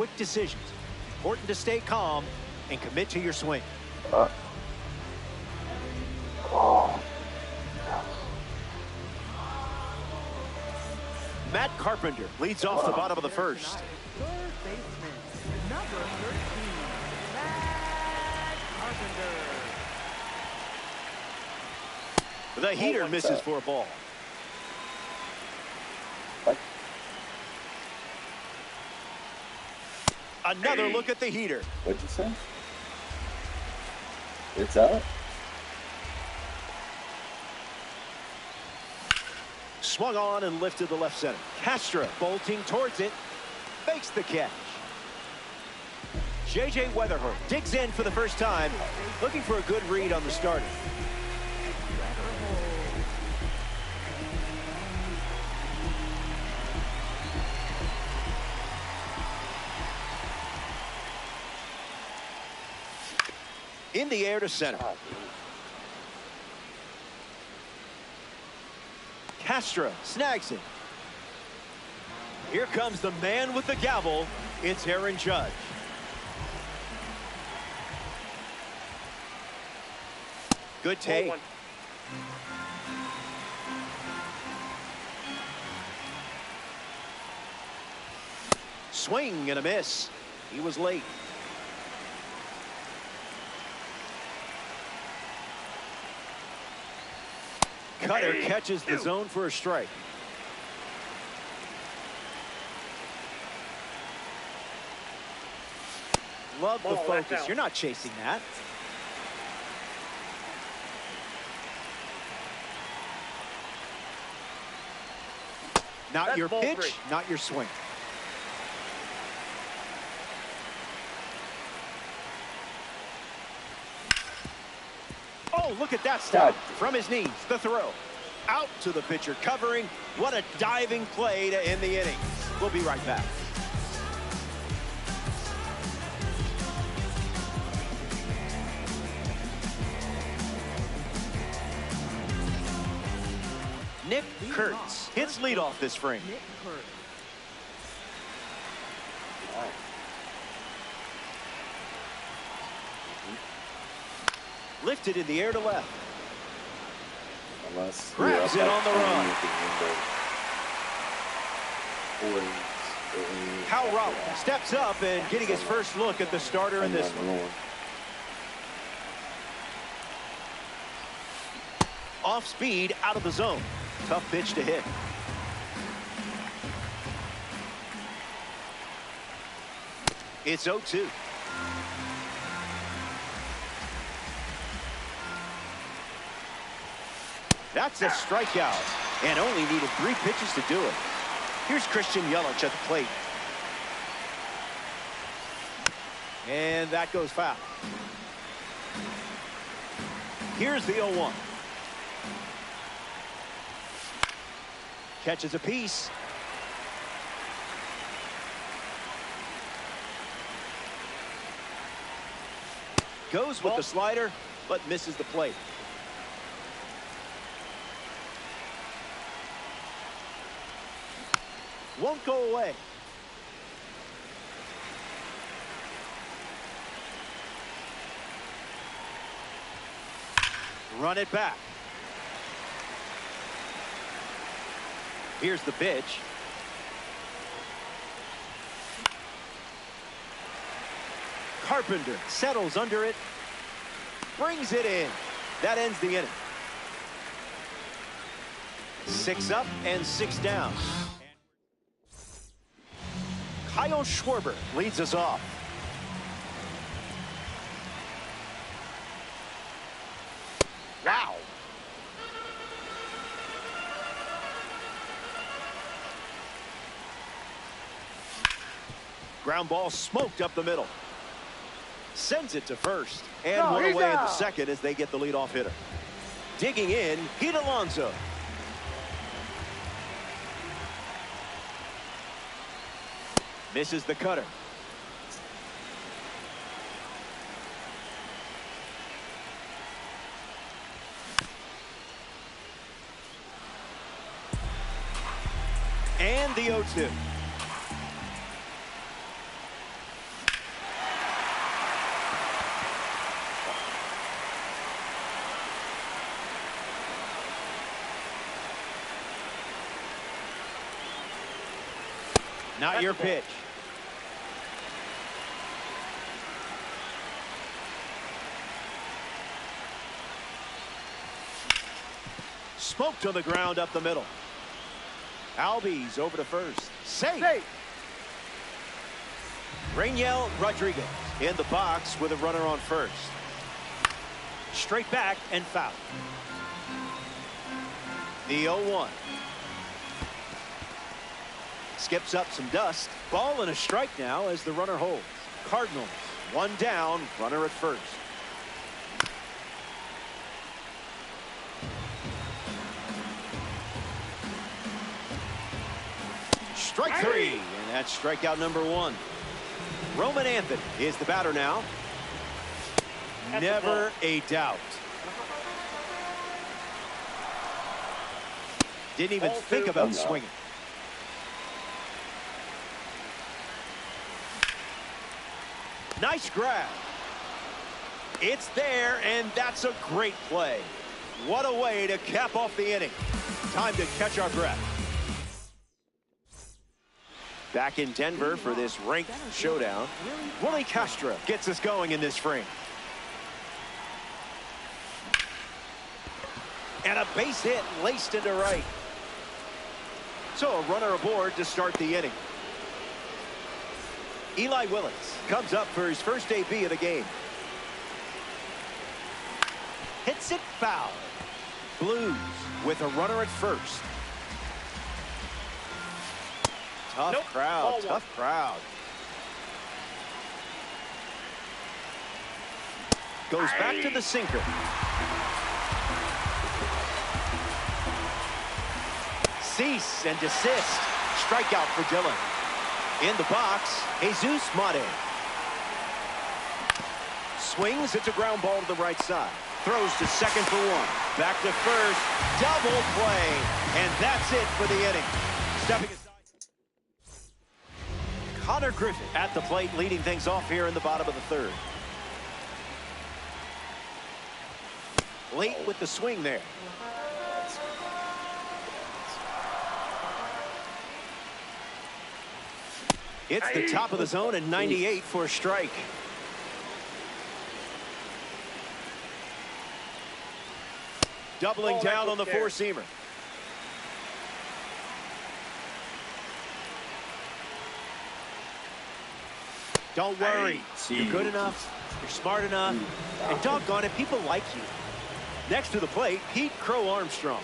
Quick decisions. Important to stay calm and commit to your swing. Matt Carpenter leads off the bottom of the first. Third baseman, number 13, Matt Carpenter. The heater misses for a ball. Another look at the heater. What'd you say? It's out? Swung on and lifted to left center. Castro bolting towards it. Makes the catch. J.J. Weatherford digs in for the first time. Looking for a good read on the starter. In the air to center. Castro snags it. Here comes the man with the gavel. It's Aaron Judge. Good take. Swing and a miss. He was late. Cutter catches the zone for a strike. Love the focus. You're not chasing that. Not your pitch, not your swing. Oh, look at that stop from his knees. The throw out to the pitcher covering. What a diving play to end the inning. We'll be right back. Nick Kurtz hits leadoff this frame. Nick Kurtz. Lifted in the air to left. Unless grabs it on the run. Kyle Rollins steps up and getting his first look at the starter in this one. Off speed, out of the zone. Tough pitch to hit. It's 0-2. That's a strikeout, and only needed 3 pitches to do it. Here's Christian Yelich at the plate. And that goes foul. Here's the 0-1. Catches a piece. Goes with the slider, but misses the plate. Won't go away. Run it back. Here's the pitch. Carpenter settles under it. Brings it in. That ends the inning. 6 up and 6 down. Kyle Schwarber leads us off. Wow. Ground ball smoked up the middle. Sends it to first. And one away in the second as they get the leadoff hitter. Digging in, Pete Alonso. Misses the cutter. And the 0-2. Not your pitch. Smoked to the ground up the middle. Albies over to first. Safe. Rainiel Rodriguez in the box with a runner on first. Straight back and foul. The 0-1. Skips up some dust. Ball and a strike now as the runner holds. Cardinals, one down, runner at first. Strike three, and that's strikeout number 1. Roman Anthony is the batter now. Never a doubt. Didn't even think about swinging. Nice grab. It's there, and that's a great play. What a way to cap off the inning. Time to catch our breath. Back in Denver for this ranked showdown. Willie Castro gets us going in this frame. And a base hit laced into right. So a runner aboard to start the inning. Eli Willis comes up for his first debut of the game. Hits it foul. Blues with a runner at first. Tough crowd, tough crowd. Goes back to the sinker. Cease and desist. Strikeout for Dylan. In the box, Jesus Mate. Swings, it's a ground ball to the right side. Throws to second for 1. Back to first. Double play. And that's it for the inning. Stepping aside. Connor Griffin at the plate, leading things off here in the bottom of the 3rd. Late with the swing there. It's the top of the zone and 98 for a strike. Doubling down on the four-seamer. Don't worry. You're good enough. You're smart enough. And doggone it, people like you. Next to the plate, Pete Crow Armstrong.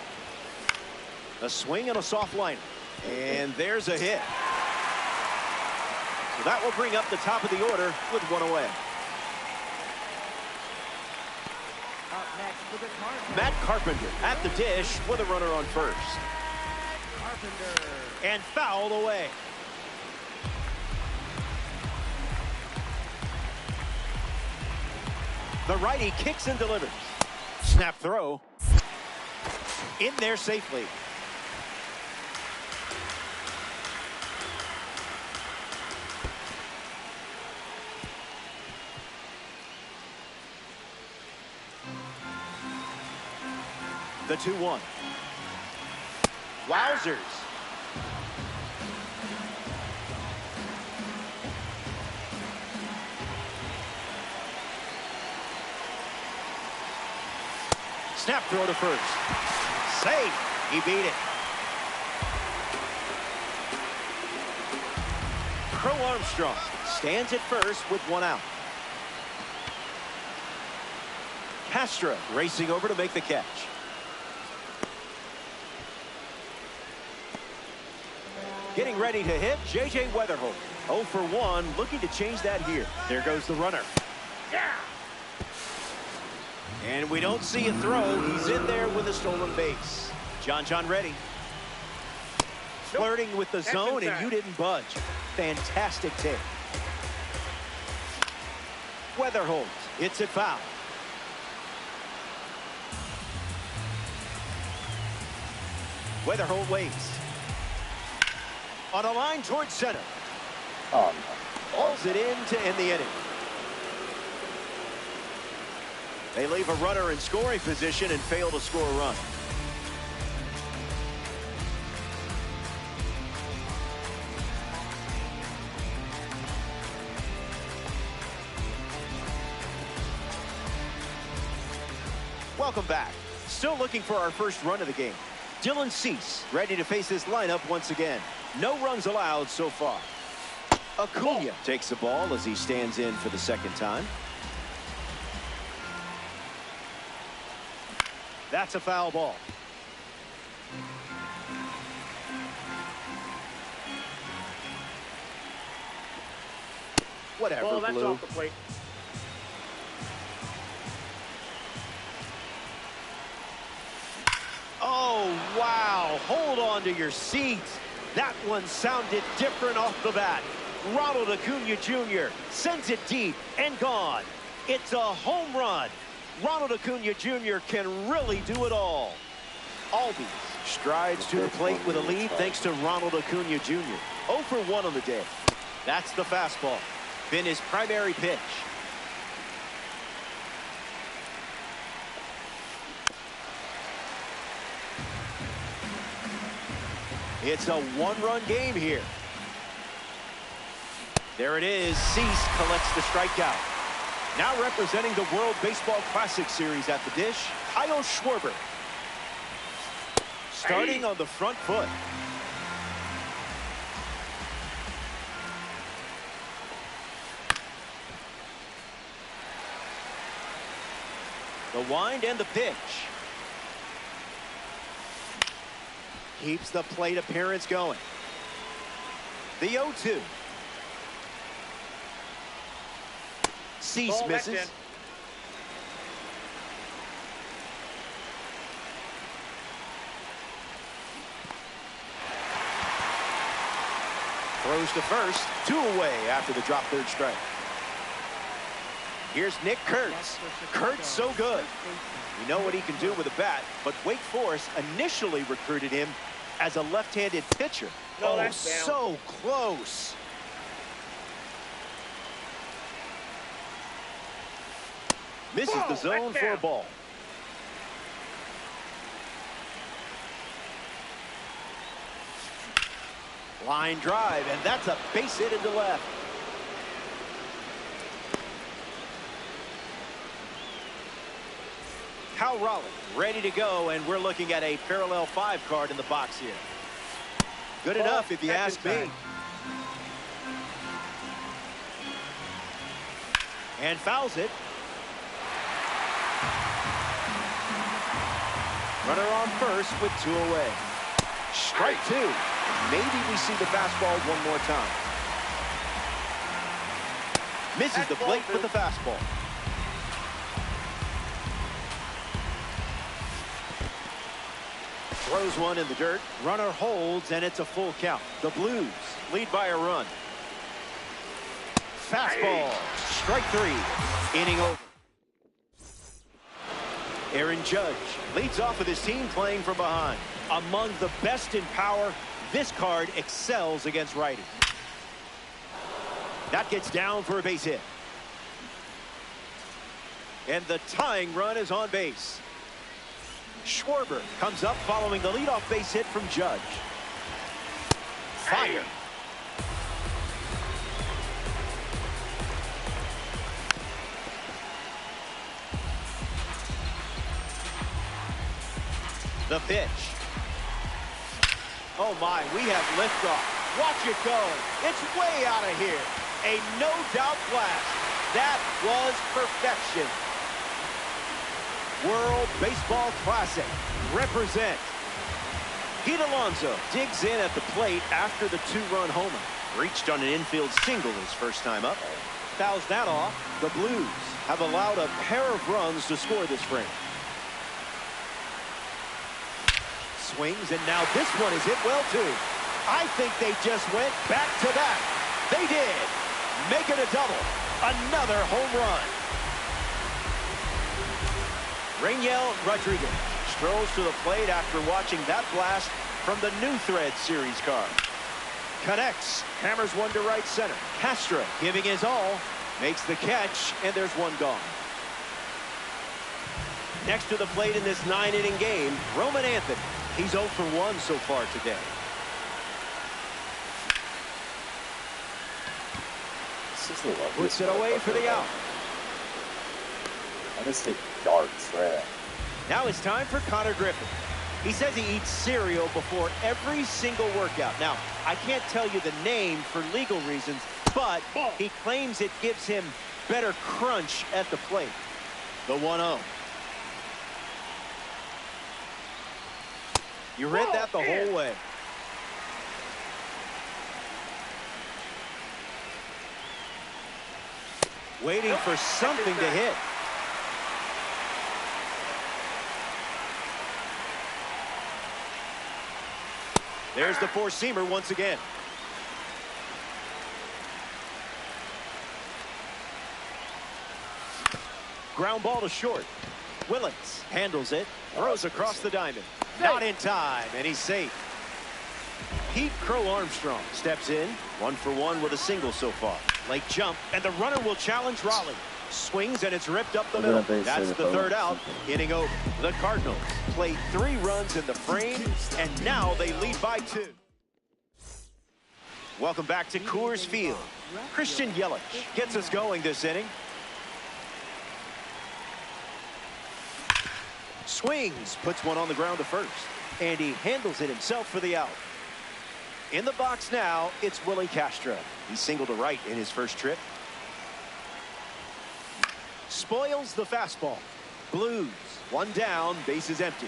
A swing and a soft liner. And there's a hit. So that will bring up the top of the order with 1 away. Matt Carpenter at the dish with a runner on first. Carpenter. And fouled away. The righty kicks and delivers. Snap throw. In there safely. The 2-1. Wowzers. Snap throw to first. Safe. He beat it. Crow Armstrong stands at first with 1 out. Castro racing over to make the catch. Getting ready to hit, J.J. Weatherholt. 0 for 1, looking to change that here. There goes the runner. Yeah. And we don't see a throw. He's in there with a stolen base. John ready. Flirting with the zone, and you didn't budge. Fantastic take. Weatherholt hits it foul. Weatherholt waits. On a line towards center. Oh, no. Hauls it in to end the inning. They leave a runner in scoring position and fail to score a run. Welcome back. Still looking for our first run of the game. Dylan Cease ready to face this lineup once again. No runs allowed so far. Acuna takes the ball as he stands in for the second time. That's a foul ball. Whatever, Ball, that's Blue. off the plate. Oh, wow. Hold on to your seats. That one sounded different off the bat. Ronald Acuna Jr. sends it deep and gone. It's a home run. Ronald Acuna Jr. can really do it all. Albies strides to the plate with a lead thanks to Ronald Acuna Jr. 0 for 1 on the day. That's the fastball. Been his primary pitch. It's a one-run game here. There it is. Cease collects the strikeout. Now representing the World Baseball Classic Series at the dish, Kyle Schwarber. Starting on the front foot. The wind and the pitch. Keeps the plate appearance going. The 0-2. Cease misses. Throws to first. 2 away after the drop third strike. Here's Nick Kurtz. Kurtz so good. We know what he can do with a bat, but Wake Forest initially recruited him as a left-handed pitcher. No, oh, that's down. So close. Misses the zone for a ball. Line drive, and that's a base hit into left. Cal Raleigh ready to go, and we're looking at a parallel 5 card in the box here. Good enough if you ask me. And fouls it. Runner on first with 2 away. Strike 2. Maybe we see the fastball one more time. Misses the plate with the fastball. Throws one in the dirt. Runner holds, and it's a full count. The Blues lead by a run. Fastball. Strike 3. Inning over. Aaron Judge leads off with his team playing from behind. Among the best in power, this card excels against righties. That gets down for a base hit. And the tying run is on base. Schwarber comes up following the leadoff base hit from Judge. Fire. The pitch. Oh my, we have liftoff. Watch it go. It's way out of here. A no-doubt blast. That was perfection. World Baseball Classic. Represent. Pete Alonso digs in at the plate after the 2-run homer. Reached on an infield single his first time up. Fouls that off. The Blues have allowed a pair of runs to score this frame. Swings, and now this one is hit well too. I think they just went back to back. They did. Make it a double. Another home run. Rainiel Rodriguez strolls to the plate after watching that blast from the New Thread Series card. Connects, hammers one to right center. Castro giving his all, makes the catch, and there's one gone. Next to the plate in this 9-inning game, Roman Anthony. He's 0 for 1 so far today. Puts it away for the out. I just hate darts, right? Now it's time for Connor Griffin. He says he eats cereal before every single workout. Now, I can't tell you the name for legal reasons, but he claims it gives him better crunch at the plate. The 1-0. You read that the whole way. Waiting for something to hit. There's the four-seamer once again. Ground ball to short. Willens handles it, throws across the diamond. Not in time, and he's safe. Pete Crow Armstrong steps in, 1 for 1 with a single so far. Late jump, and the runner will challenge Raleigh. Swings, and it's ripped up the middle. That's the third out, inning over. The Cardinals play 3 runs in the frame, and now they lead by 2. Welcome back to Coors Field. Christian Yelich gets us going this inning. Swings, puts one on the ground to first, and he handles it himself for the out. In the box now, it's Willie Castro. He singled to right in his first trip. Spoils the fastball. Blues, 1 down, bases empty.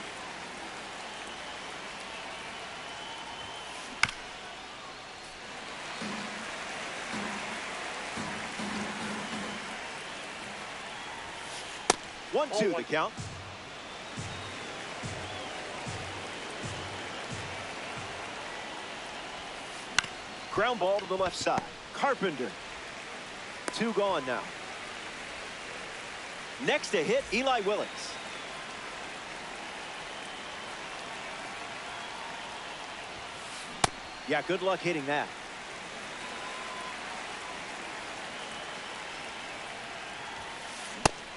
One, two, the count. Ground ball to the left side. Carpenter. 2 gone now. Next to hit, Eli Willens. Yeah, good luck hitting that.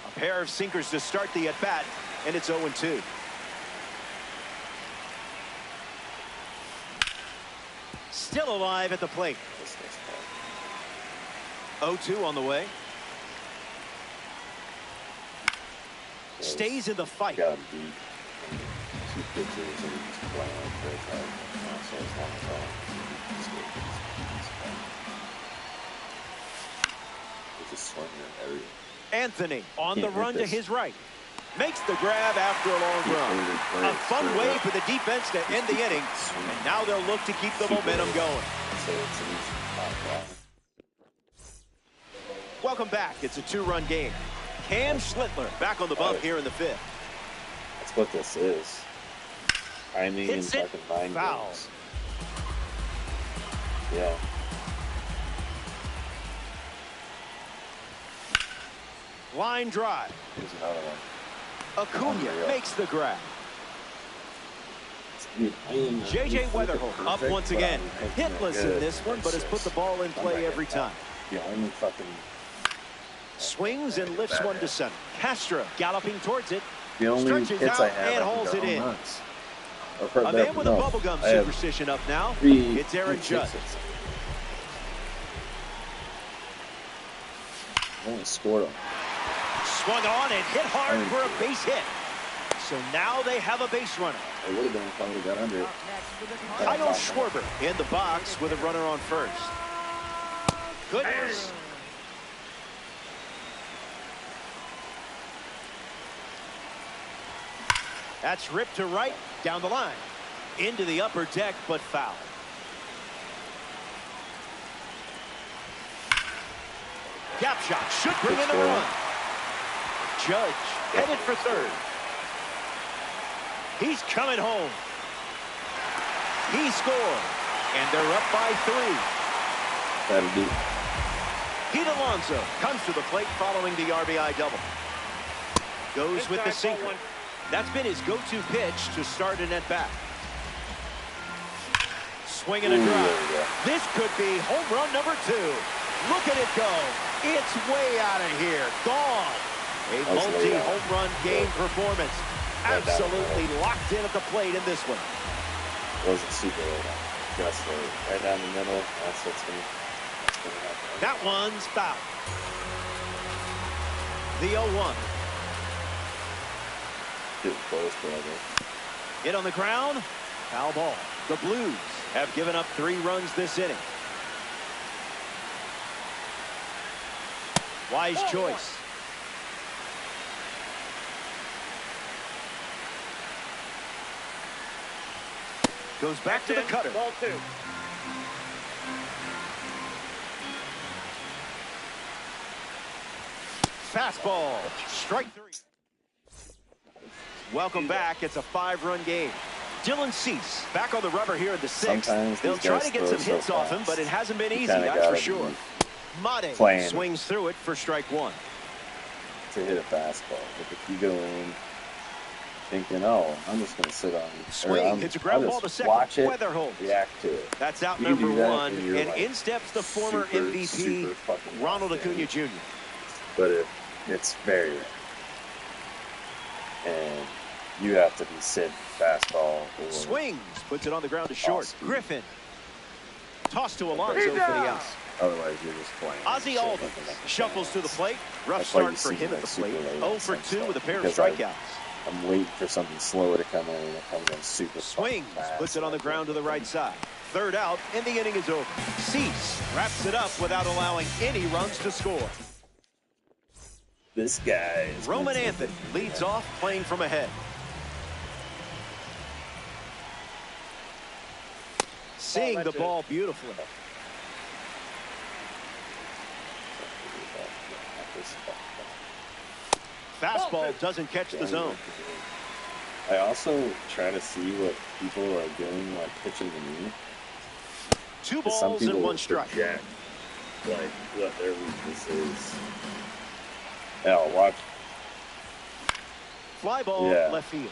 A pair of sinkers to start the at-bat, and it's 0-2. Still alive at the plate. 0-2 on the way. Stays in the fight. Anthony on the run to his right. Makes the grab after a long run. A fun way for the defense to end the inning. And now they'll look to keep the momentum going. Welcome back. It's a 2-run game. Cam Schlittler back on the bump here in the 5th. That's what this is. Timing and fucking mind foul. games. Yeah. Line drive. Here's another one. Acuna makes the grab. J.J. Weatherholt up once again. Hitless in this one, but has put the ball in play every time. The only fucking swings and lifts one to center. Castro galloping towards it. the only Stretches hits out I have and are hauls it in. nuts. A man with a bubblegum superstition up now. 3 It's Aaron Judge. Only scored him. Swung on and hit hard for a base hit. So now they have a base runner. It would have been if I would have got under it. Kyle Schwarber in the box with a runner on first. Goodness. That's ripped to right, down the line. Into the upper deck, but foul. Gap shot should bring in the run. Judge headed for third. He's coming home. He scored, and they're up by 3. That'll do. Pete Alonso comes to the plate following the RBI double. Goes with the sinker. That's been his go-to pitch to start an at-bat. Swing and a drive. This could be home run number 2. Look at it go. It's way out of here. Gone. A multi-home run game performance. Absolutely locked in at the plate in this one. Wasn't super late. Just right down the middle. That's what's going to happen. That one's foul. The 0-1. Getting close, brother. Hit on the ground. Foul ball. The Blues have given up 3 runs this inning. Wise choice. Goes back to the cutter. Ball 2. Fastball. Strike 3. Welcome back. It's a 5-run game. Dylan Cease back on the rubber here in the 6th. Sometimes They'll these try guys to get some throw hits so off him, fast. but it hasn't been You easy, kinda that's for gotta sure. Mate playing. swings through it for strike 1. To hit a fastball. But if you go in thinking, oh, I'm just going to sit on Swing, hits a ground ball to second. Watch it, Weatherholt. react to it. That's out You number do that 1, and you're and like in steps the former super MVP, fucking Ronald locked in. Acuna Jr. But it's very rare. And you have to be sitting fastball. Or Swings, puts it on the ground to short. Austin. Griffin. Toss to Alonso for the out. otherwise, you're just playing. Ozzie So Alden fucking like a shuffles to the badass. plate. Rough That's why start you for see him me, at the like, super plate. late 0 on for some 2 with a stuff pair of because I- strikeouts. I'm waiting for something slow to come in, and it comes in super Swings, fucking fast. puts it on the ground to the right side. Third out, and the inning is over. Cease wraps it up without allowing any runs to score. This guy is Roman mental. Anthony leads off, playing from ahead. Seeing the ball beautifully. Fastball doesn't catch the zone. I also try to see what people are doing, like pitching to me. 2 Because some balls people and 1 will strike. project, like, what their weakness is. Yeah, I'll watch. Fly ball, Yeah. left field.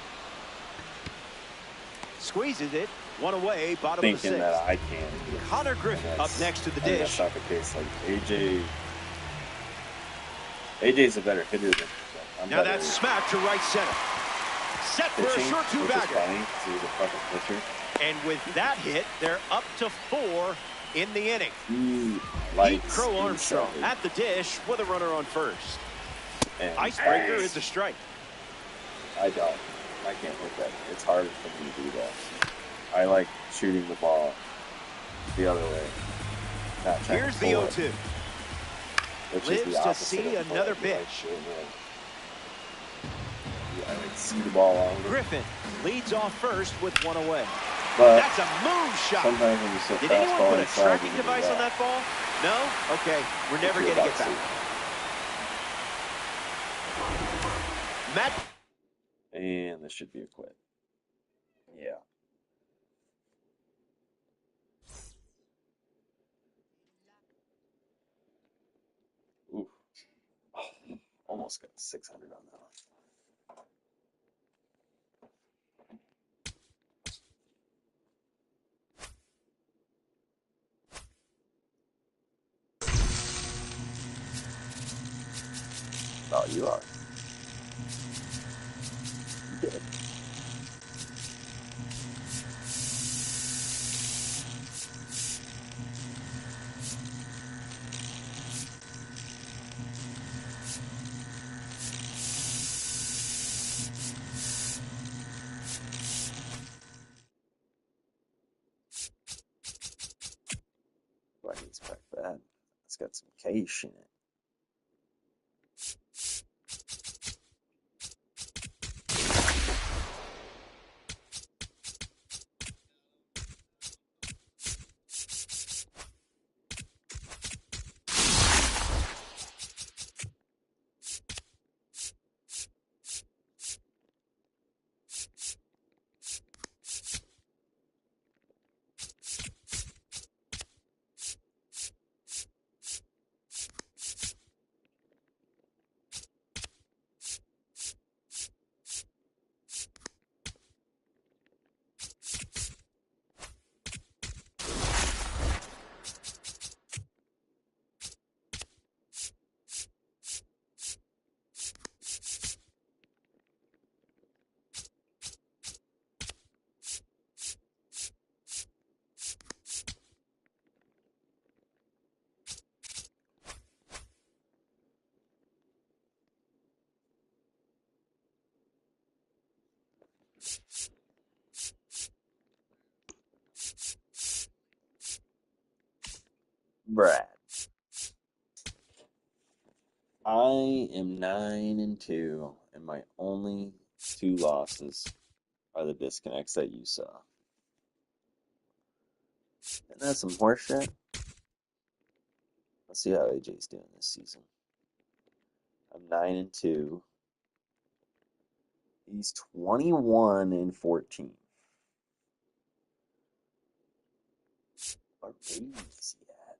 Squeezes it, 1 away, bottom of the Thinking 6th. that I can. do it. Connor And Griffin up that's- next to the I mean, dish. That's not the case. Like, AJ's a better hitter than me. I'm Now better that's smacked to right center. Set for a pitching, short which is two-bagger. funny, 'cause he's a fucking pitcher. And with that hit, they're up to 4 in the inning. He Pete likes Crow Armstrong inside. at the dish with a runner on first. And Icebreaker is a strike. I don't. I can't hit that. It's hard for me to do that. I like shooting the ball the other way. Not trying Here's to the pull it, 0-2. which is Lives the to opposite see of what another I do. pitch. I like see the ball longer. Griffin leads off first with 1 away. But That's a move shot. sometimes when you sit Did anyone fastball put a inside, tracking you can do device on that ball? No? Okay, we're never You're going to about get to. that. Matt. And this should be a quit. Yeah. Oof. Oh, almost got 600 on that one. Oh, you are. You did. I can expect that. It's got some cash in it. Brad. I am 9-2, and my only 2 losses are the disconnects that you saw. And that's some horseshit. Let's see how AJ's doing this season. I'm 9-2. He's 21-14. What rating is he at?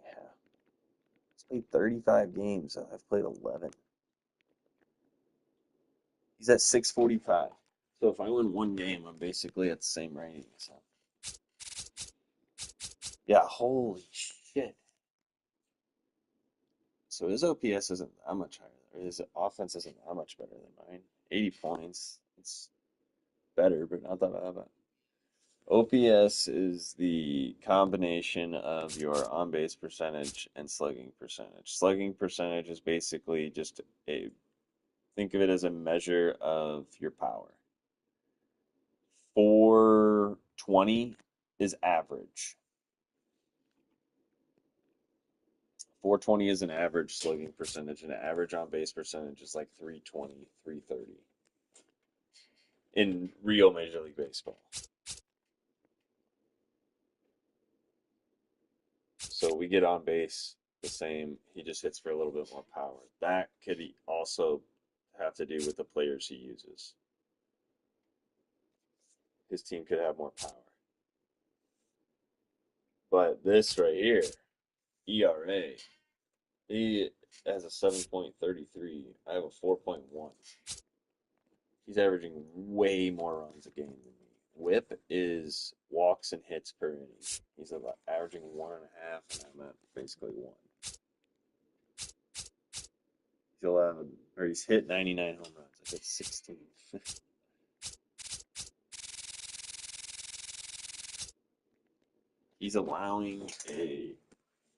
Yeah. He's played 35 games. I've played 11. He's at 645. So if I win one game, I'm basically at the same rating. So yeah, holy shit. So his OPS isn't that much higher. His offense isn't that much better than mine. 80 points. It's better, but not that bad. OPS is the combination of your on-base percentage and slugging percentage. Slugging percentage is basically just think of it as a measure of your power. 420 is average. 420 is an average slugging percentage, and an average on-base percentage is like 320, 330 in real Major League Baseball. So we get on base the same. He just hits for a little bit more power. That could also have to do with the players he uses. His team could have more power. But this right here, ERA, he has a 7.33. I have a 4.1. He's averaging way more runs a game than me. Whip is walks and hits per inning. He's about averaging 1.5, and I'm at basically 1. He's 11, or he's hit 99 home runs. I hit 16. He's allowing a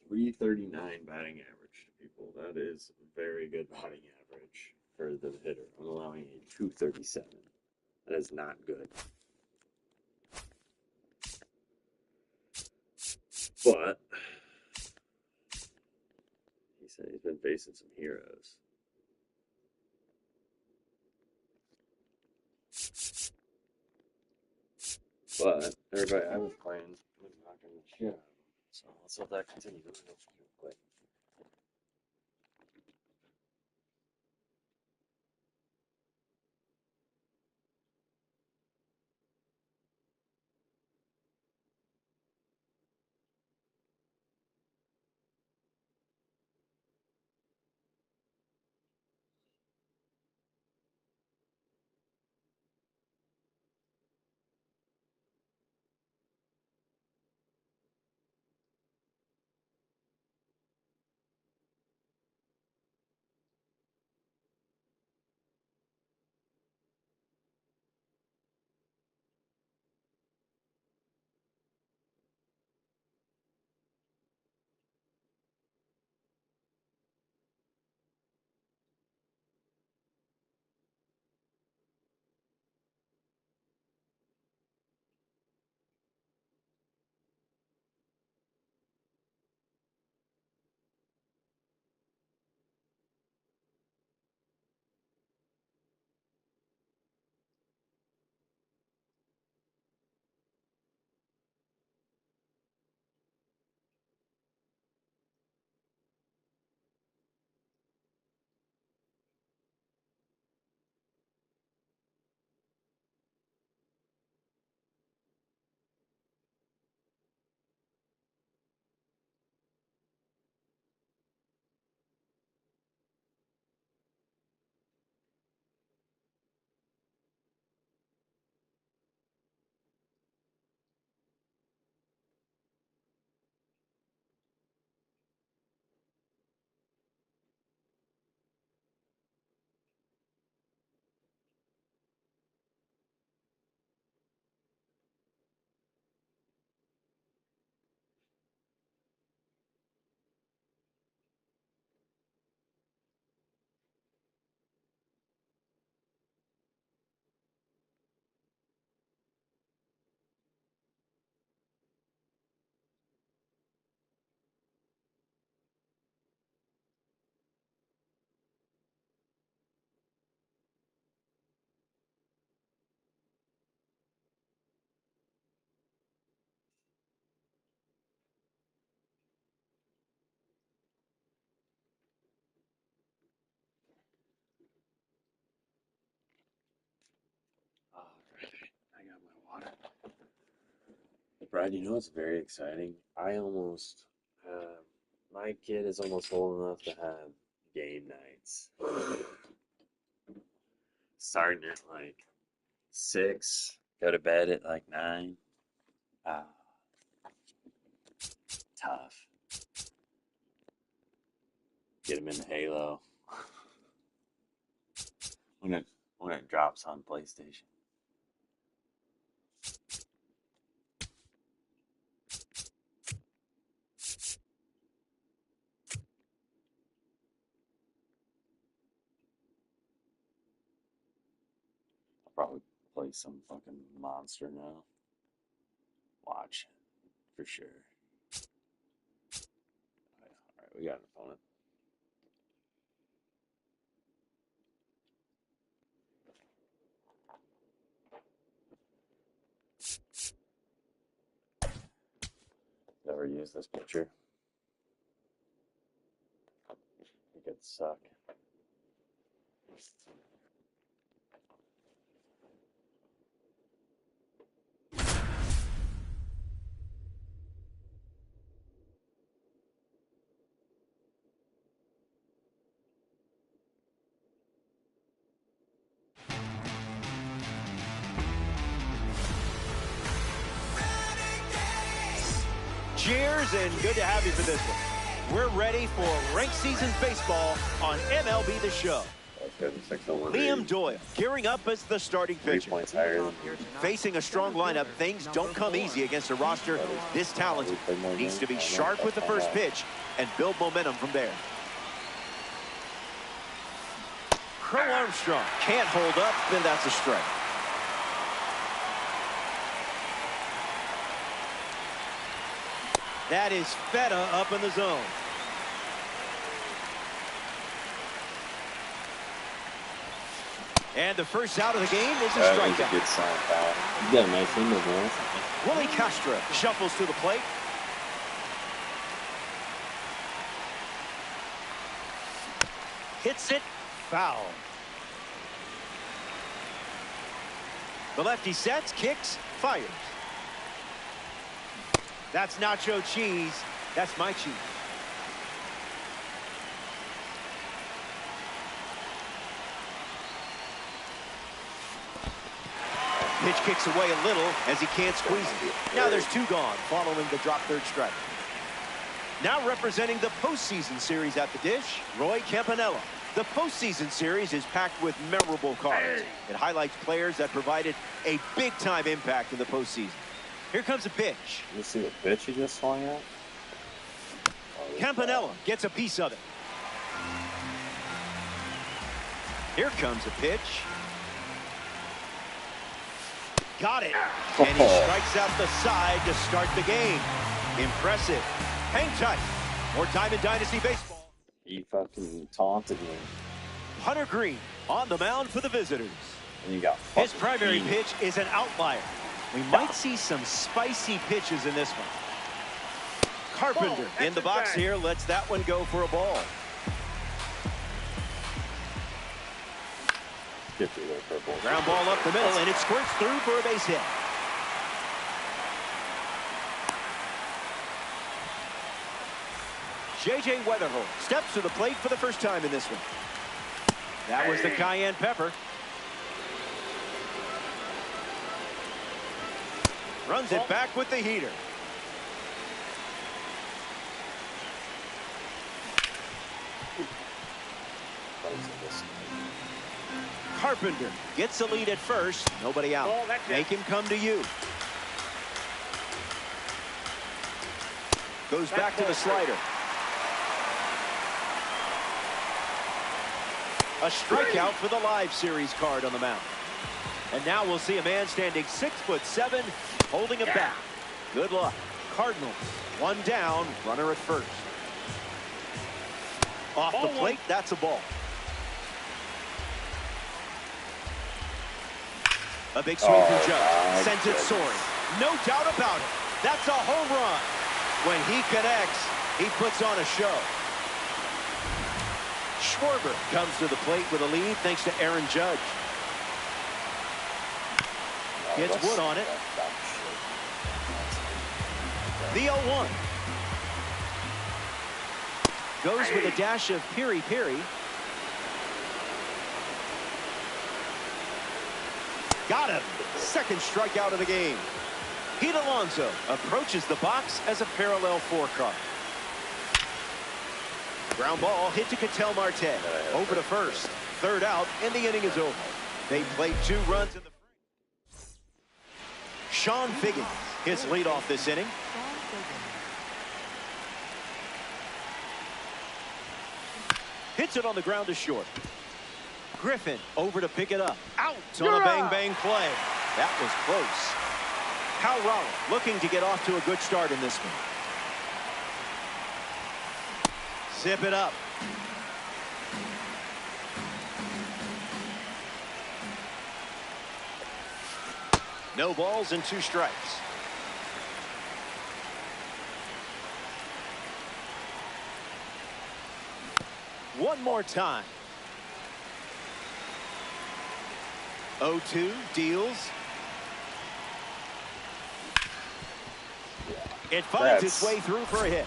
339 batting average to people. That is a very good batting average for the hitter. I'm allowing a 237. That is not good. But he said he's been facing some heroes. But everybody I was playing was knocking the shit out of him. So let's hope that continues real quick. Brad, you know what's very exciting? I almost my kid is almost old enough to have game nights. Starting at like 6, go to bed at like 9. Ah, tough. Get him into Halo when it drops on PlayStation. I'll probably play some fucking monster now. Watch it for sure. All right, we got an opponent. Never used this picture. It could suck. Cheers and good to have you for this one. We're ready for ranked seasons baseball on MLB The Show. Liam Doyle gearing up as the starting 3 pitcher. points higher. Facing a strong lineup, things don't come easy against a roster this talented. Needs to be sharp with the first pitch and build momentum from there. Crow Armstrong can't hold up, and that's a strike. That is Feta up in the zone. And the first out of the game is a strikeout. Good sign, pal. You got a nice window, man. Willie Castro shuffles to the plate. Hits it foul. The lefty sets, kicks, fires. That's nacho cheese. That's my cheese. Pitch kicks away a little as he can't squeeze it. Now there's 2 gone following the drop third strike. Now representing the postseason series at the dish, Roy Campanella. The postseason series is packed with memorable cards. It highlights players that provided a big-time impact in the postseason. Here comes a pitch. You see the pitch he just swung at? Campanella gets a piece of it. Here comes a pitch. Got it. And he strikes out the side to start the game. Impressive. Hang tight. More time in Dynasty Baseball. He fucking taunted me. Hunter Green on the mound for the visitors. And you got his primary pitch is an outlier. We might see some spicy pitches in this one. Carpenter in the box here lets that one go for a ball. Get through there for a ball. Ground ball up the middle, and it squirts through for a base hit. J.J. Weatherholt steps to the plate for the first time in this one. That was the cayenne pepper. Runs it back with the heater. Carpenter gets a lead at first. Nobody out. Make him come to you. Goes back to the slider. A strikeout for the live series card on the mound. And now we'll see a man standing 6'7", holding a bat. Good luck. Cardinals, 1 down, runner at first. Off the plate, that's a ball. A big swing from Judge. Sends it soaring. No doubt about it. That's a home run. When he connects, he puts on a show. Schwarber comes to the plate with a lead thanks to Aaron Judge. Gets Wood on it. The 0-1. Goes with a dash of piri-piri. Got him. Second strikeout of the game. Pete Alonso approaches the box as a parallel 4 card. Ground ball hit to Ketel Marte. Over to first. Third out, and the inning is over. They played 2 runs in the first. Sean Figgins hits leadoff this inning. Hits it on the ground to short. Griffin over to pick it up. Out on a bang-bang play. That was close. Cal Raleigh looking to get off to a good start in this one. Zip it up. No balls and 2 strikes. One more time. 0-2 deals. It finds its way through for a hit.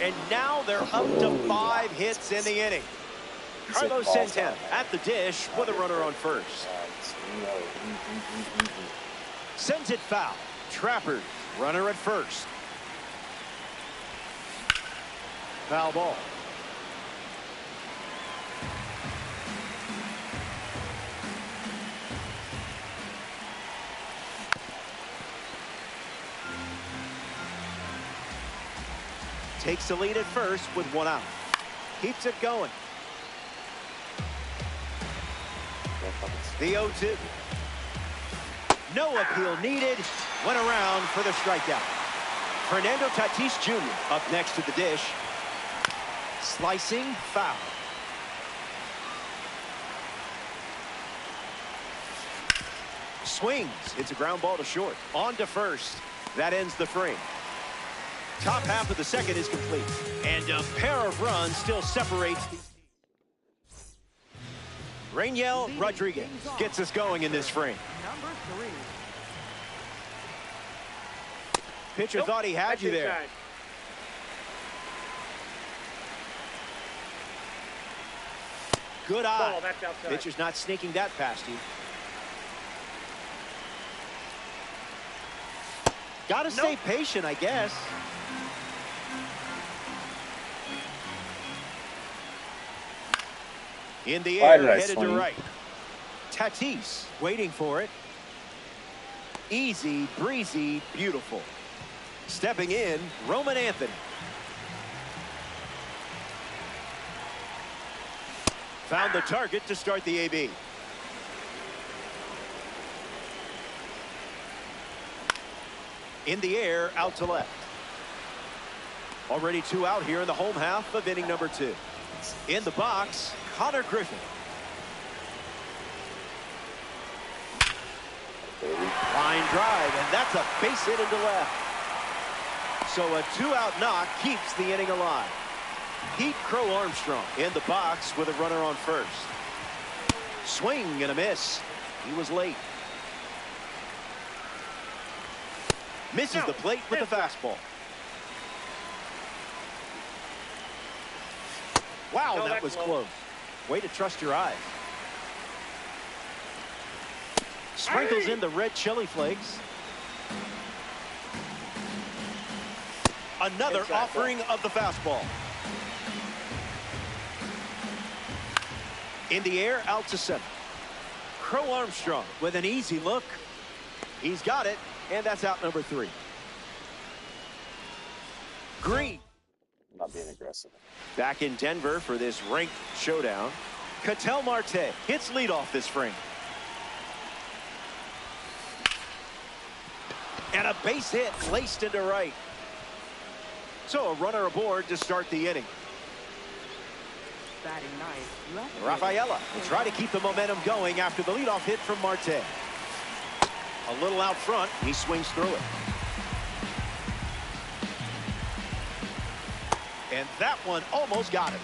And now they're up to 5 hits in the inning. Carlos Santana at the dish with a runner on first. Sends it foul. Trappers, runner at first. Foul ball. Takes the lead at first with 1 out. Keeps it going. The 0-2. No appeal needed. Went around for the strikeout. Fernando Tatis Jr. up next to the dish. Slicing foul. Swings. It's a ground ball to short. On to first. That ends the frame. Top half of the second is complete. And a pair of runs still separates these teams. Rainiel Rodriguez gets us going in this frame. Number 3. Pitcher thought he had you there. Good eye. Pitcher's not sneaking that past you. Gotta stay patient, I guess. In the air, headed to right. Tatis waiting for it. Easy, breezy, beautiful. Stepping in, Roman Anthony. Found the target to start the AB. In the air, out to left. Already 2 out here in the home half of inning number 2. In the box, Connor Griffin. Line drive, and that's a base hit into left. So a 2-out knock keeps the inning alive. Pete Crow Armstrong in the box with a runner on first. Swing and a miss. He was late. Misses the plate with the fastball. Wow, that was close. Way to trust your eyes. Sprinkles in the red chili flakes. Another offering of the fastball. In the air, out to center. Crow Armstrong with an easy look. He's got it, and that's out number 3. Green. Not being aggressive. Back in Denver for this ranked showdown. Ketel Marte hits leadoff this frame. And a base hit laced into right. So a runner aboard to start the inning. Batting ninth, Rafaela will try to keep the momentum going after the leadoff hit from Marte. A little out front, he swings through it. And that one almost got him.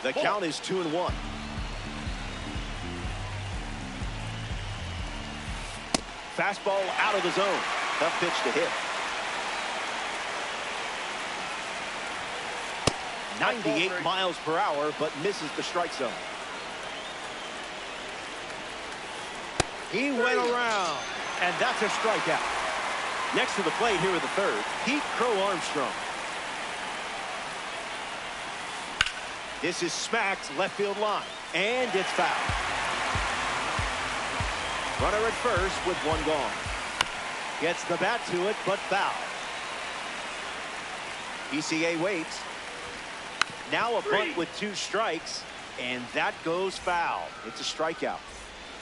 The count is 2-1. Fastball out of the zone. Tough pitch to hit. 98 miles per hour, but misses the strike zone. He went around, and that's a strikeout. Next to the plate here in the third, Pete Crow Armstrong. This is smacked left field line, and it's foul. Runner at first with one gone. Gets the bat to it, but foul. PCA waits. Now a bunt with 2 strikes, and that goes foul. It's a strikeout.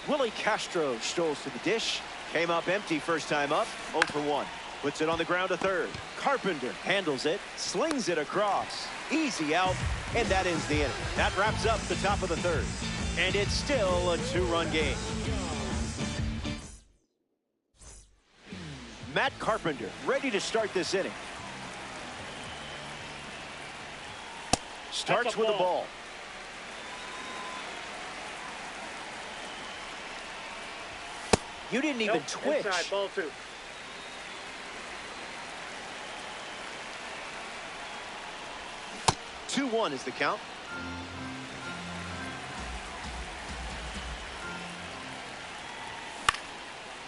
Willie Castro strolls to the dish. Came up empty first time up, 0 for 1. Puts it on the ground to third. Carpenter handles it, slings it across. Easy out, and that ends the inning. That wraps up the top of the third. And it's still a 2-run game. Matt Carpenter ready to start this inning. Starts with the ball. You didn't even twitch. Inside, ball 2. Two-1 is the count.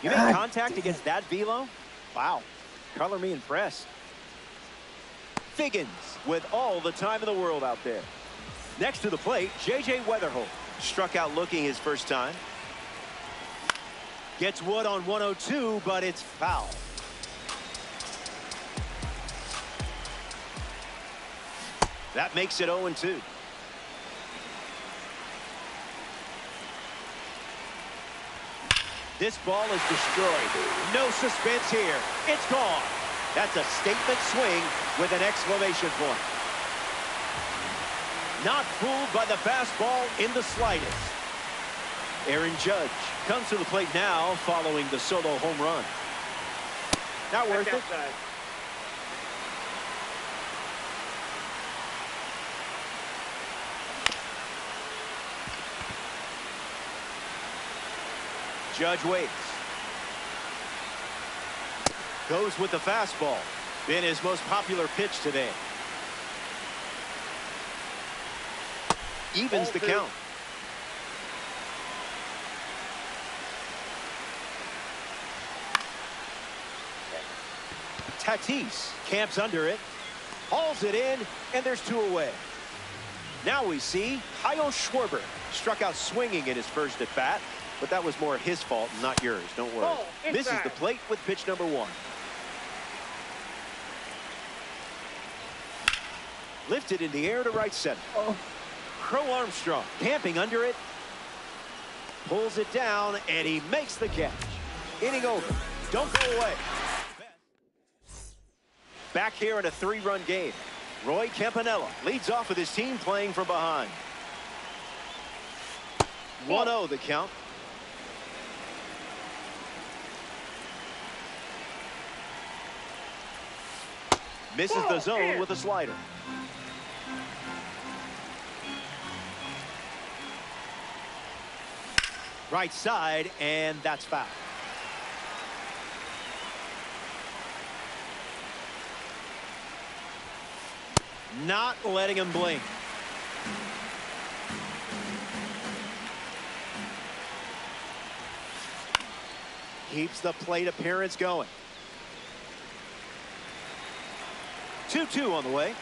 You make contact against that velo? Wow. Color me impressed. Figgins with all the time in the world out there. Next to the plate, J.J. Weatherholt. Struck out looking his first time. Gets wood on 102, but it's foul. That makes it 0-2. This ball is destroyed. No suspense here. It's gone. That's a statement swing with an exclamation point. Not fooled by the fastball in the slightest. Aaron Judge comes to the plate now following the solo home run. Not worth it. Judge waits. Goes with the fastball. Been his most popular pitch today. Evens the count. Tatis camps under it. Hauls it in, and there's 2 away. Now we see Kyle Schwarber struck out swinging in his first at bat. But that was more his fault, not yours. Don't worry. Misses the plate with pitch number 1. Lifted in the air to right center. Crow Armstrong camping under it. Pulls it down, and he makes the catch. Inning over. Don't go away. Back here in a 3-run game. Roy Campanella leads off with his team playing from behind. 1-0 the count. Misses the zone with a slider. Right side, and that's foul. Not letting him blink. Keeps the plate appearance going. 2-2 on the way.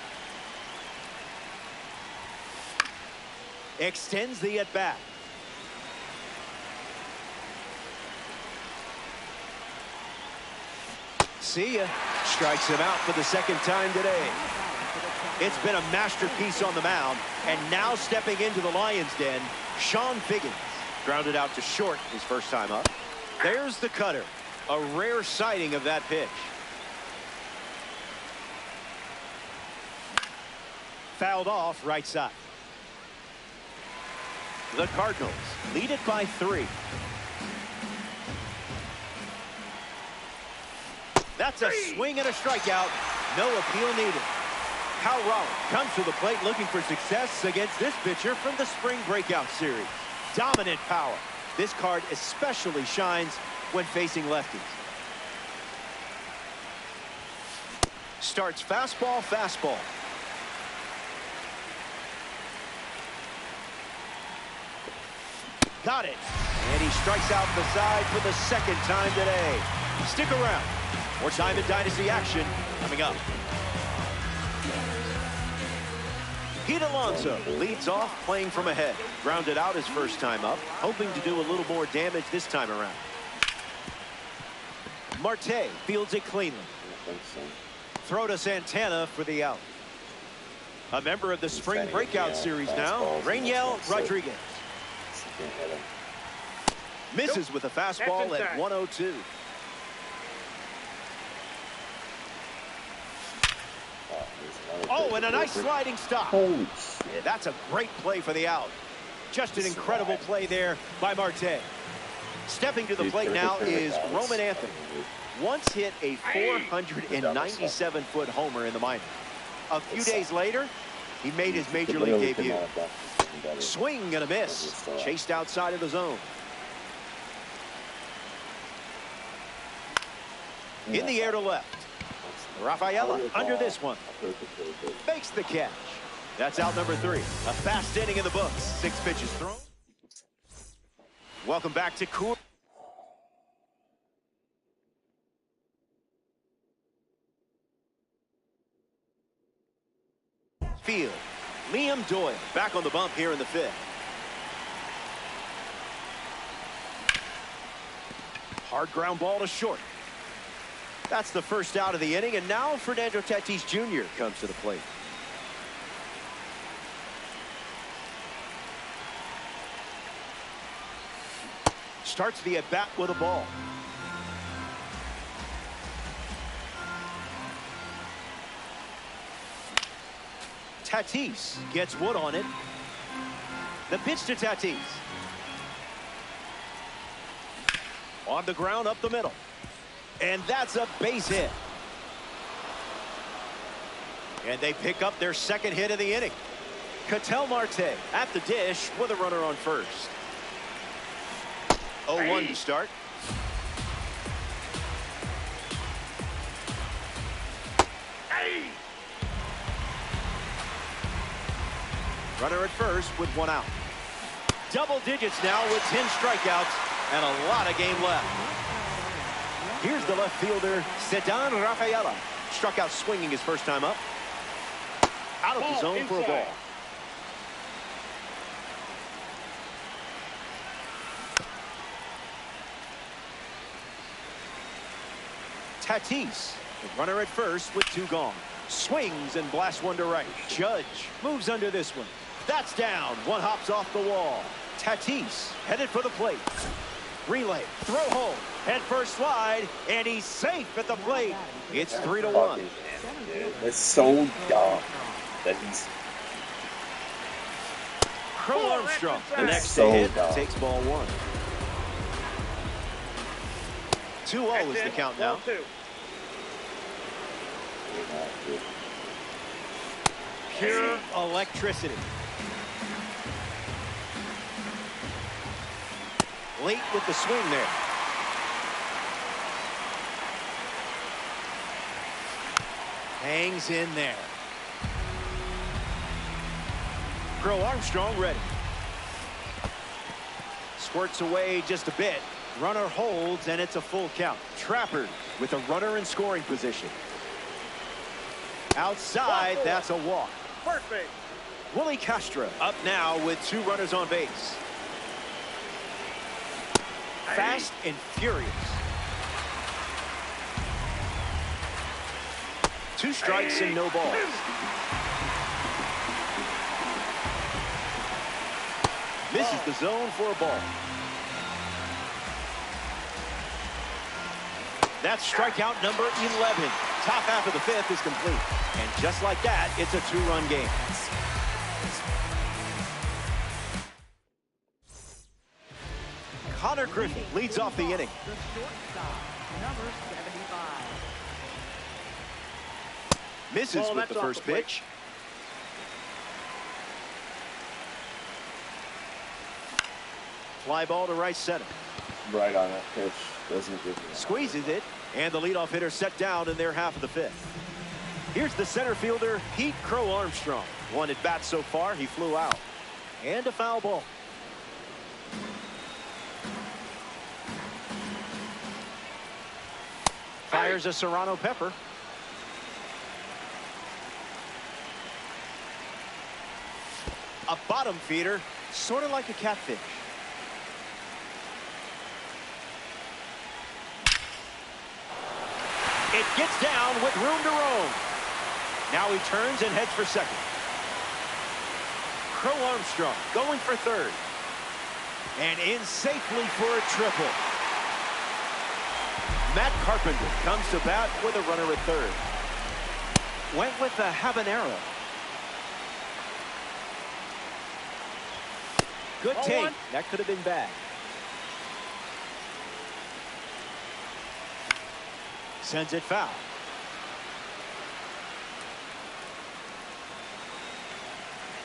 Extends the at-bat. See ya. Strikes him out for the second time today. It's been a masterpiece on the mound, and now stepping into the Lions' den, Sean Figgins. Grounded out to short his first time up. There's the cutter. A rare sighting of that pitch. Fouled off right side. The Cardinals lead it by 3. That's a swing and a strikeout. No appeal needed. Kyle Raleigh comes to the plate looking for success against this pitcher from the spring breakout series. Dominant power. This card especially shines when facing lefties. Starts fastball, fastball. Got it. And he strikes out the side for the second time today. Stick around. More time in Dynasty action coming up. Pete Alonso leads off playing from ahead. Grounded out his first time up, hoping to do a little more damage this time around. Marte fields it cleanly. Throw to Santana for the out. A member of the spring breakout series now, Rainiel Rodriguez. Misses with a fastball at 102. Oh, and a nice sliding stop. Holy shit. That's a great play for the out. Just an incredible play there by Marte. Stepping to the plate now is Roman Anthony. Once hit a 497-foot homer in the minors. A few days later, he made his major league debut. Swing and a miss. Chased outside of the zone. In the air to left. Rafaela under this one. Makes the catch. That's out number 3. A fast inning in the books. 6 pitches thrown. Welcome back to Coors Field. Liam Doyle back on the bump here in the 5th. Hard ground ball to short. That's the first out of the inning, and now Fernando Tatis Jr. comes to the plate. Starts the at-bat with a ball. Tatis gets wood on it. The pitch to Tatis. On the ground up the middle. And that's a base hit. And they pick up their second hit of the inning. Ketel Marte at the dish with a runner on first. 0-1 to start. Runner at first with 1 out. Double digits now with 10 strikeouts and a lot of game left. Here's the left fielder, Ceddanne Rafaela. Struck out swinging his first time up. Out of the zone for a ball. Tatis, the runner at first with 2 gone. Swings and blasts one to right. Judge moves under this one. That's down. One hops off the wall. Tatis headed for the plate. Relay, throw home, head first slide, and he's safe at the plate. It's 3-1. That's so dumb that he's Crow Armstrong, the next so hit, dumb. takes ball 1. 2-0 is the count now. Pure electricity. Late with the swing there. Hangs in there. Crow Armstrong ready. Squirts away just a bit. Runner holds, and it's a full count. Trapper with a runner in scoring position. Outside, that's a walk. First base. Willie Castro up now with 2 runners on base. Fast and furious. 2 strikes and no balls. Misses the zone for a ball. That's strikeout number 11. Top half of the 5th is complete. And just like that, it's a 2-run game. Connor Griffey leads off the inning. The shortstop, number 75. Misses with the first pitch. Fly ball to right center. right on that pitch. Doesn't give me that. Squeezes it, and the leadoff hitter set down in their half of the fifth. Here's the center fielder, Pete Crow Armstrong. One at bat so far, he flew out. And a foul ball. Fires a Serrano pepper. A bottom feeder, sort of like a catfish. It gets down with room to roam. Now he turns and heads for second. Crow Armstrong going for third. And in safely for a triple. Matt Carpenter comes to bat with a runner at third. Went with the habanero. Good take. That could have been bad. Sends it foul.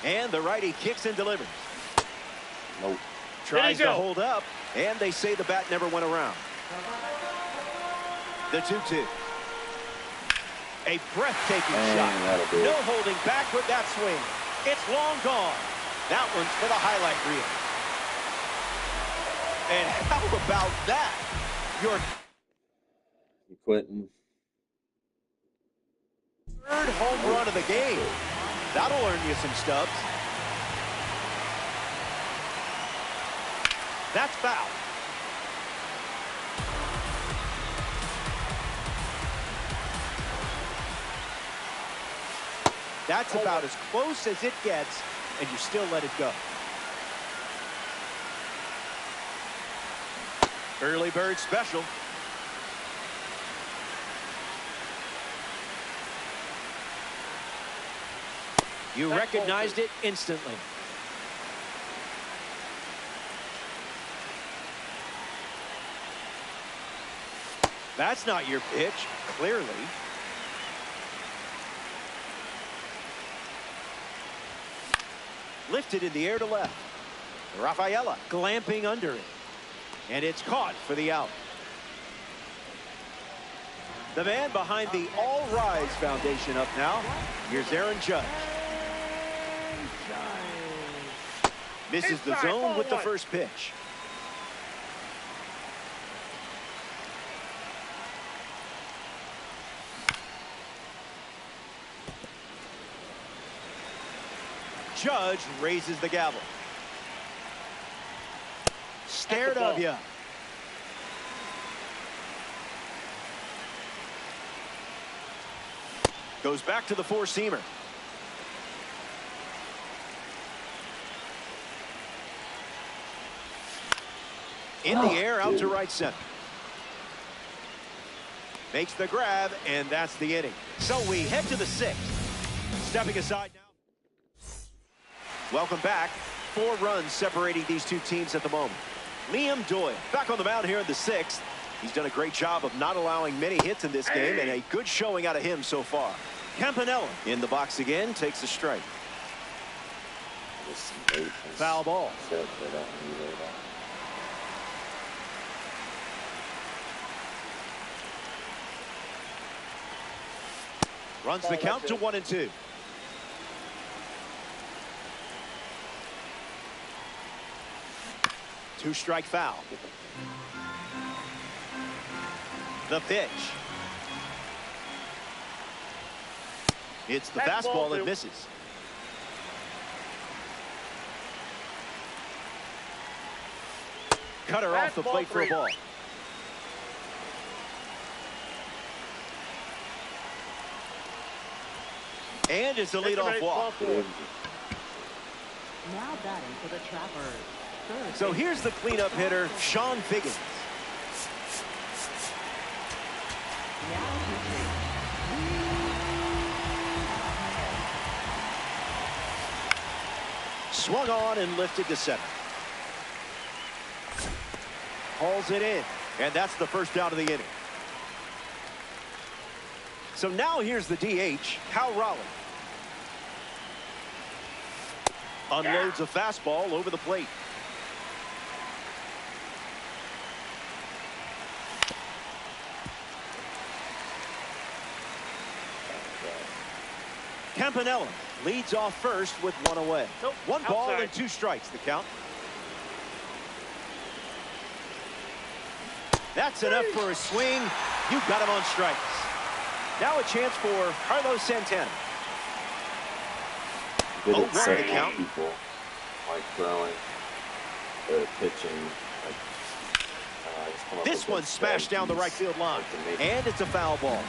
And the righty kicks and delivers. Nope. Tries to hold up, and they say the bat never went around. The 2-2. A breathtaking shot. No holding back with that swing. It's long gone. That one's for the highlight reel. And how about that? Your quitting. third home run of the game. That'll earn you some stubs. That's foul. That's about as close as it gets, and you still let it go. Early bird special. You recognized it instantly. That's not your pitch, clearly. Lifted in the air to left. Rafaela glamping under it. And it's caught for the out. The man behind the All Rise Foundation up now. Here's Aaron Judge. Misses the zone with the first pitch. Judge raises the gavel. Scared of you. Goes back to the four-seamer. In the air, out to right center. Makes the grab, and that's the inning. So we head to the sixth. Stepping aside now. Welcome back. 4 runs separating these two teams at the moment. Liam Doyle back on the mound here in the sixth. He's done a great job of not allowing many hits in this game, and a good showing out of him so far. Campanella in the box again, takes a strike. Foul ball. Runs the count to 1-2. Two-strike foul. The pitch. It's the fastball that misses. Cutter off the plate for a ball. And it's a leadoff walk. Now batting for the Trappers. So here's the cleanup hitter, Sean Figgins. Swung on and lifted to center. Hauls it in, and that's the first out of the inning. So now here's the DH, Cal Raleigh. Unloads a fastball over the plate. Campanella leads off first with one away. Nope, One ball outside. and 2 strikes, the count. That's enough for a swing. You got him on strikes. Now a chance for Carlos Santana. Good Oh, at right, setting the count. up people, like throwing, or pitching. Like, just come up This with one good smashed down the right strategies, field line. like to make- And it's a foul ball.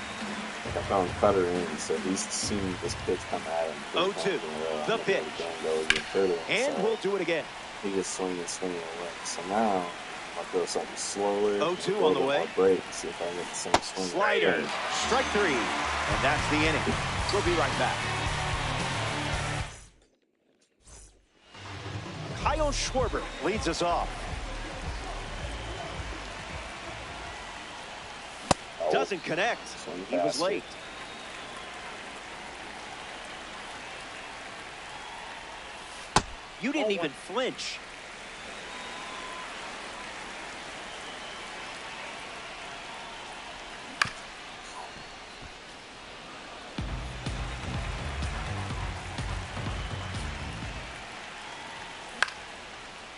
Like I found Cutter in, so he's seen this pitch come at him. 0-2, the pitch. Go even further And inside. we'll do it again. He just swinging away. So now I'll throw something slower. 0-2 a on the little way. more break, see if I can get the same swing. Slider, strike 3. And that's the inning. We'll be right back. Kyle Schwarber leads us off. Oh, Doesn't connect. swing He was faster. late. You didn't even flinch.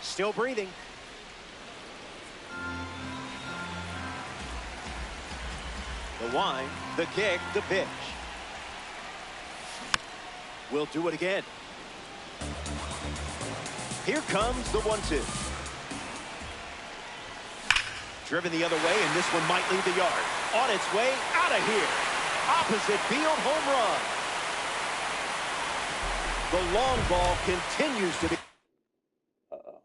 Still breathing. The wind, the kick, the pitch. We'll do it again. Here comes the 1-2. Driven the other way, and this one might leave the yard. On its way, out of here. Opposite field, home run. The long ball continues to be. Uh-oh.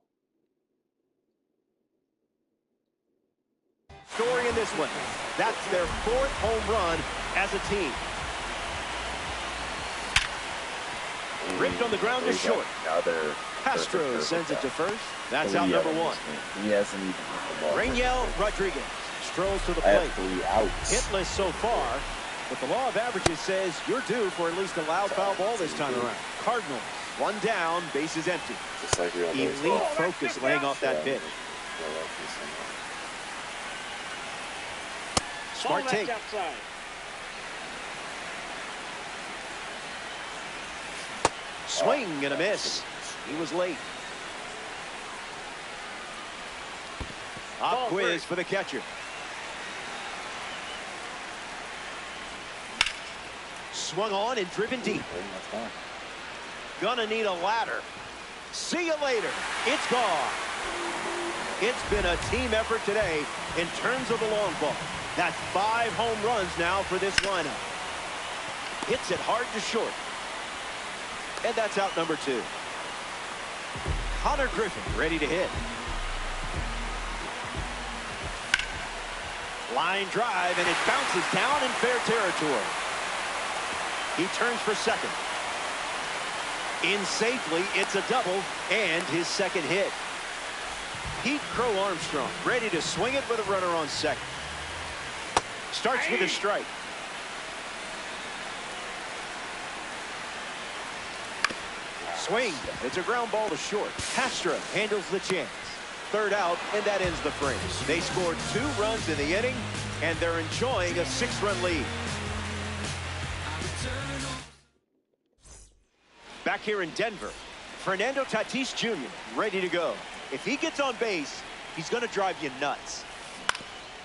Scoring in this one. That's their 4th home run as a team. Ripped on the ground to short. Now they're Castro sends it to first. That's out number 1. He hasn't even hit the ball. Rangel Rodriguez strolls to the I plate. have 3 outs. Hitless so far, but the law of averages says you're due for at least a loud foul ball this time around. Cardinals, 1 down, bases empty. Just like real Elite baseball. focus laying off that pitch. Smart Ball take. left outside. Swing and a miss. He was late. Pop quiz for the catcher. Swung on and driven deep. Gonna need a ladder. See you later. It's gone. It's been a team effort today in terms of the long ball. That's 5 home runs now for this lineup. Hits it hard to short. And that's out number 2. Connor Griffin ready to hit. Line drive, and it bounces down in fair territory. He turns for second. In safely, it's a double and his second hit. Pete Crow Armstrong ready to swing it with a runner on second. Starts with a strike. Swing. It's a ground ball to short. Castro handles the chance. 3rd out, and that ends the frame. They scored 2 runs in the inning, and they're enjoying a 6-run lead. Back here in Denver, Fernando Tatis Jr. ready to go. If he gets on base, he's going to drive you nuts.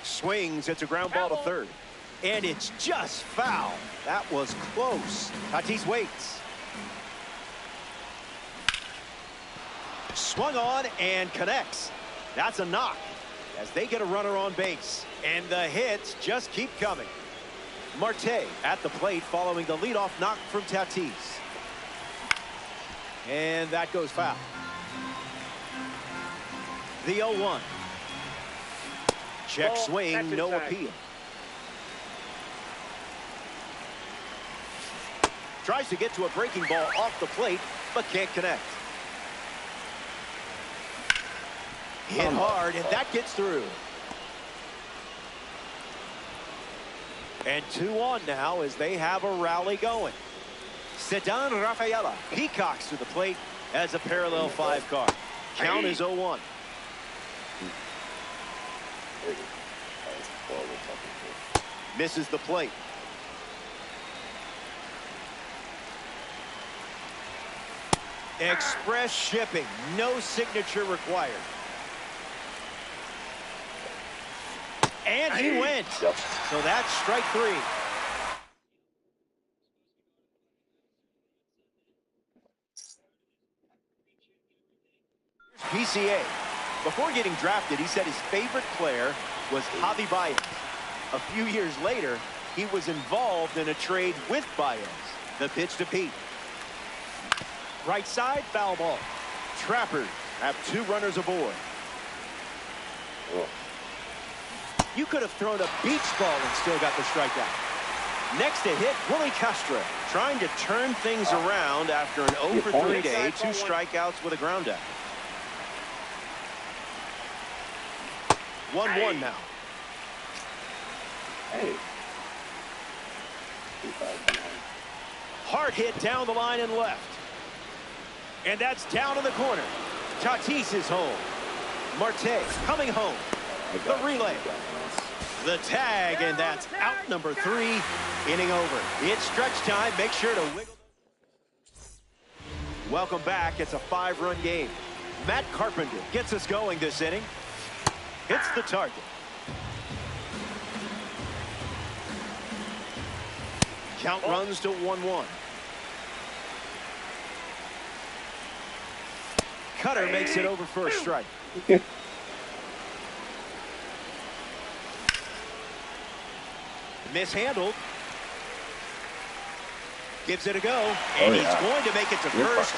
Swings. It's a ground ball to 3rd. And it's just foul. That was close. Tatis waits. Swung on and connects. That's a knock as they get a runner on base. And the hits just keep coming. Marte at the plate following the leadoff knock from Tatis. And that goes foul. The 0-1. Check Ball, swing, that's no inside. appeal. Tries to get to a breaking ball off the plate, but can't connect. Hit hard, and that gets through. And 2 on now as they have a rally going. Ceddanne Rafaela peacocks to the plate as a parallel 5 car. Count is 0-1. Misses the plate. Express shipping, no signature required. And he went. Yep. So that's strike 3. PCA. Before getting drafted, he said his favorite player was Javi Baez. A few years later, he was involved in a trade with Baez. The pitch to Pete. Right side, foul ball. Trappers have 2 runners aboard. Oh. You could have thrown a beach ball and still got the strikeout. Next to hit, Willie Castro, trying to turn things around after an 0 for 3 day, 2 strikeouts with a ground out. 1-1 now. Hey. Hard hit down the line and left. And that's down in the corner. Tatis is home. Marte coming home. The relay. The tag, and that's out number 3. Inning over. It's stretch time. Make sure to wiggle. Welcome back. It's a 5-run game. Matt Carpenter gets us going this inning. Hits the target. Count runs to 1-1. Cutter makes it over for a strike. Mishandled. Gives it a go. And he's going to make it to first.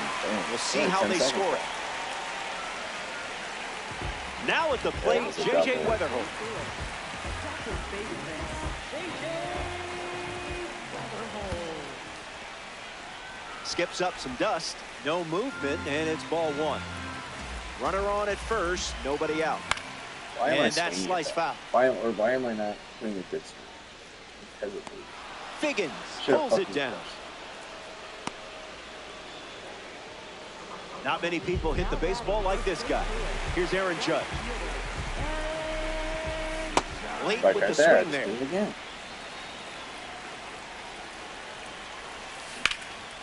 We'll see how they score it. Now at the plate, J.J. Weatherholt. Skips up some dust. No movement, and it's ball 1. Runner on at first, nobody out. And that's slice foul. Why am I not doing a good swing? Figgins pulls it down. Not many people hit the baseball like this guy. Here's Aaron Judge. Late with the swing there.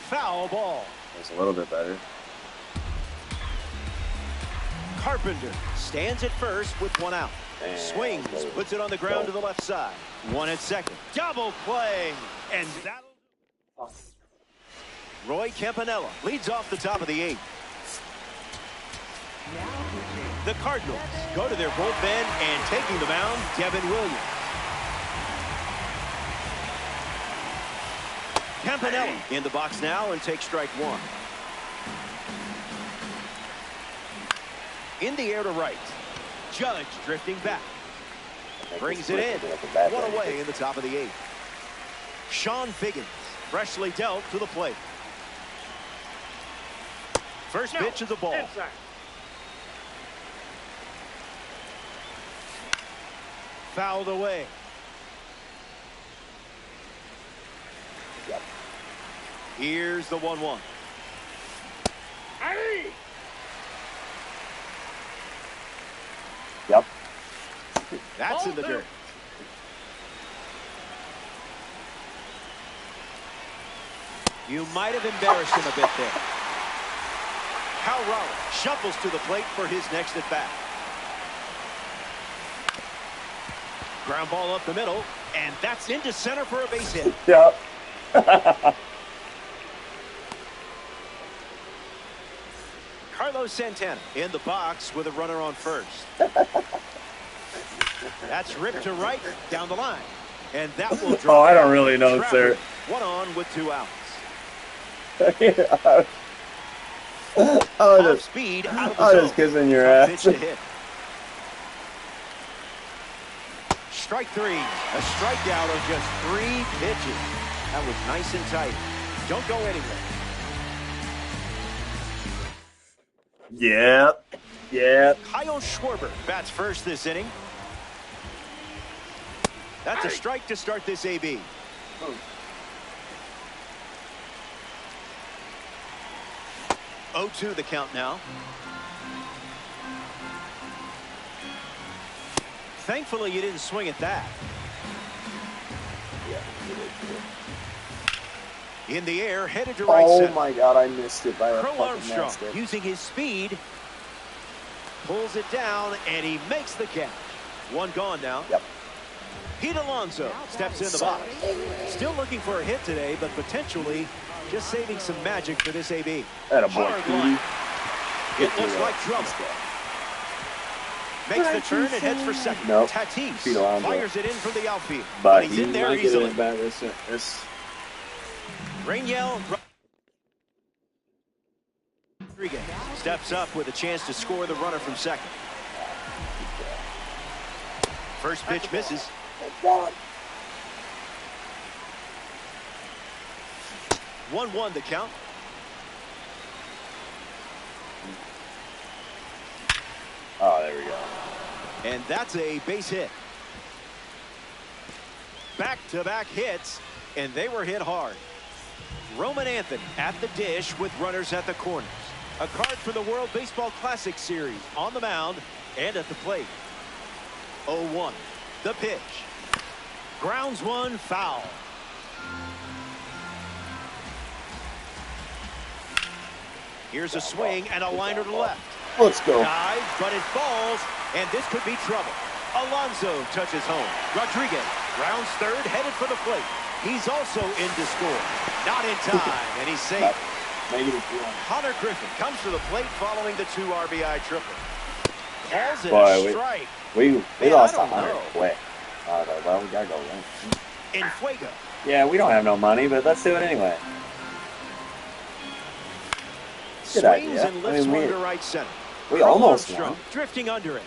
Foul ball. That's a little bit better. Carpenter stands at first with 1 out. Swings, puts it on the ground to the left side. 1 at second. Double play. And that'll... Roy Campanella leads off the top of the 8th. The Cardinals go to their bullpen, and taking the mound, Devin Williams. Campanella in the box now and takes strike 1. In the air to right. Judge drifting back. Brings it in. 1 away in the top of the 8th. Sean Figgins freshly dealt to the plate. First pitch is a ball. Inside. Fouled away. Here's the 1-1. Yep. That's in the dirt. You might have embarrassed him a bit there. Cal Raleigh shuffles to the plate for his next at bat. Ground ball up the middle, and that's into center for a base hit. Yep. Carlos Santana in the box with a runner on first. That's ripped to right down the line, and that will drop. Oh, I don't really know, Trapper, sir. 1 on with 2 outs. I Speed out of the zone. just kissing your ass. Pitch to hit. Strike 3. A strikeout of just 3 pitches. That was nice and tight. Don't go anywhere. Yeah. Kyle Schwarber bats first this inning. That's a strike to start this AB. Oh. 0-2 the count now. Thankfully, you didn't swing at that. In the air, headed to right Oh center. my God, I missed it by a Crow fucking Armstrong mistake. using his speed. Pulls it down, and he makes the catch. One gone now. Yep. Pete Alonso steps in the box. Still looking for a hit today, but potentially just saving some magic for this AB. That a boy, Hard Petey. line. It looks like trouble. Makes the turn and heads for second. Nope. Tatis Pete Alonso. fires it in from the outfield. But he's he in there might get easily. it back this. Rangel Rodriguez steps up with a chance to score the runner from second. First pitch misses. 1-1 the count. Oh, there we go. And that's a base hit. Back-to-back hits, and they were hit hard. Roman Anthony at the dish with runners at the corners. A card for the World Baseball Classic Series on the mound and at the plate. 0-1. The pitch. Grounds one, foul. Here's a swing and a liner to left. Let's go. Dive, but it falls, and this could be trouble. Alonso touches home. Rodriguez rounds third, headed for the plate. He's also in to score. Not in time, and he's safe. Hunter Griffin comes to the plate following the 2 RBI triple. Calls it a strike. We Man, lost I don't 100 know. quick. Well, we gotta go win. In Fuego. Yeah, we don't have no money, but let's do it anyway. Good Swings idea. and lifts I mean, one to right center. we Crow almost Armstrong won. drifting under it.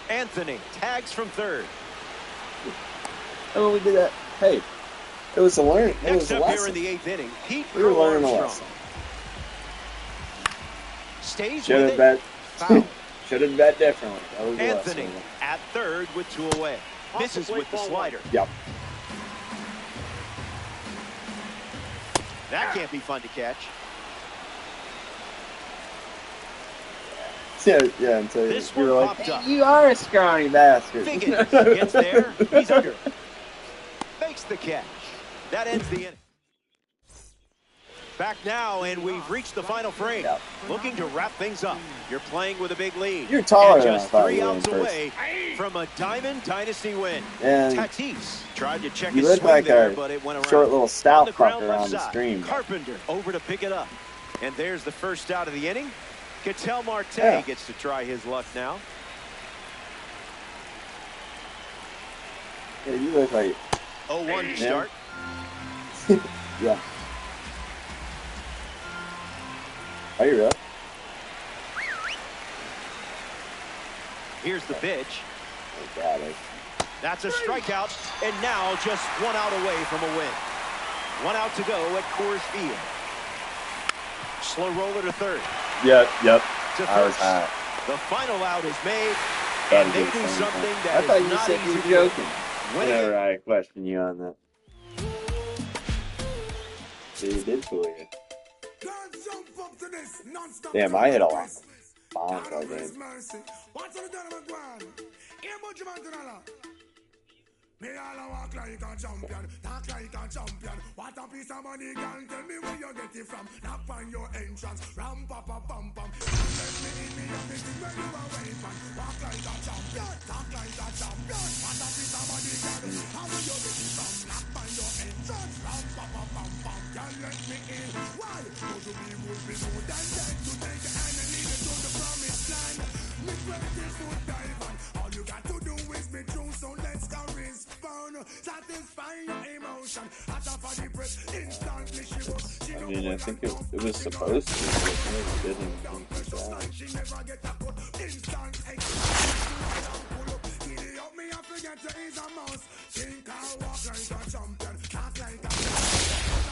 Anthony tags from third. Oh, we did that. Hey, it was a learn. It Next was a up here lesson. in the 8th inning, Pete We were Crow learning a Armstrong lesson. stays Should with have it. bet. Foul. Should have bet differently. That was a Anthony lesson. at third with 2 away. Misses with the slider. Yep. That can't be fun to catch. Yeah, until This you were one like, popped up. you are a scrawny bastard. Figgins gets there. He's under it. Makes the catch. That ends the inning. Back now, and we've reached the final frame. Yep. Looking to wrap things up. You're playing with a big lead. You're taller and than I just thought 3 you were in outs person. away from a Diamond Dynasty win. And Tatis tried to check you his look swing like there, a but it went around. short little On stout the ground fucker left on the side, stream. Carpenter over to pick it up. And there's the first out of the inning. Ketel Marte Yeah. gets to try his luck now. Yeah, you look like 0-1 to Yeah. start. yeah. Are you really? Here's the pitch. Oh, God, That's a strikeout, and now just 1 out away from a win. 1 out to go at Coors Field. Slow roller to third. Yep. To I was first. hot. The final out is made, Gotta and they do do the same something thing. that I is thought you not said easy you were to do. joking. Winning it. Whenever I question you on that. So you did fool you. Damn, I hit a lot. Bombs all game. Me all a walk like a champion, talk like a champion. What a piece of money, girl, tell me where you get it from. Knock on your entrance, ram pa pa pam pam. Let me in the everything where you are waiting. Walk like a champion, talk like a champion. What a piece of money, girl, how will you get it from? Knock on your entrance, ram pa pa pam pam. Girl, let me in. Why? Cause we would be more than dead to take the hand and lead it to the promised land. Me 20-foot dive on. All you got to do is be true, so let's go respond. Satisfy your emotion. After for the press, instantly she was. I mean, I think it was supposed to. But it didn't. She never get a cut. Instant pull up. Giddy up, me I forget to is a mouse. Think I walk like a champion. Talk like a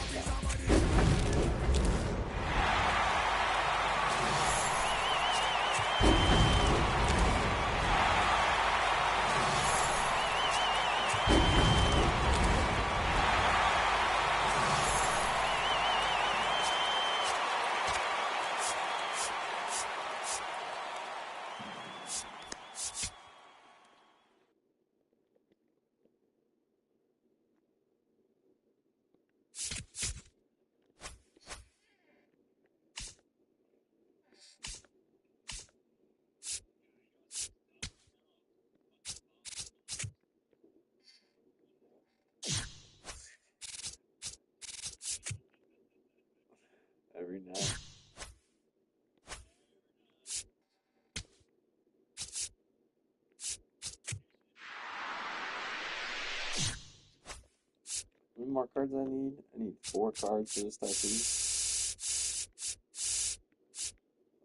more cards I need? I need 4 cards for this tattoo.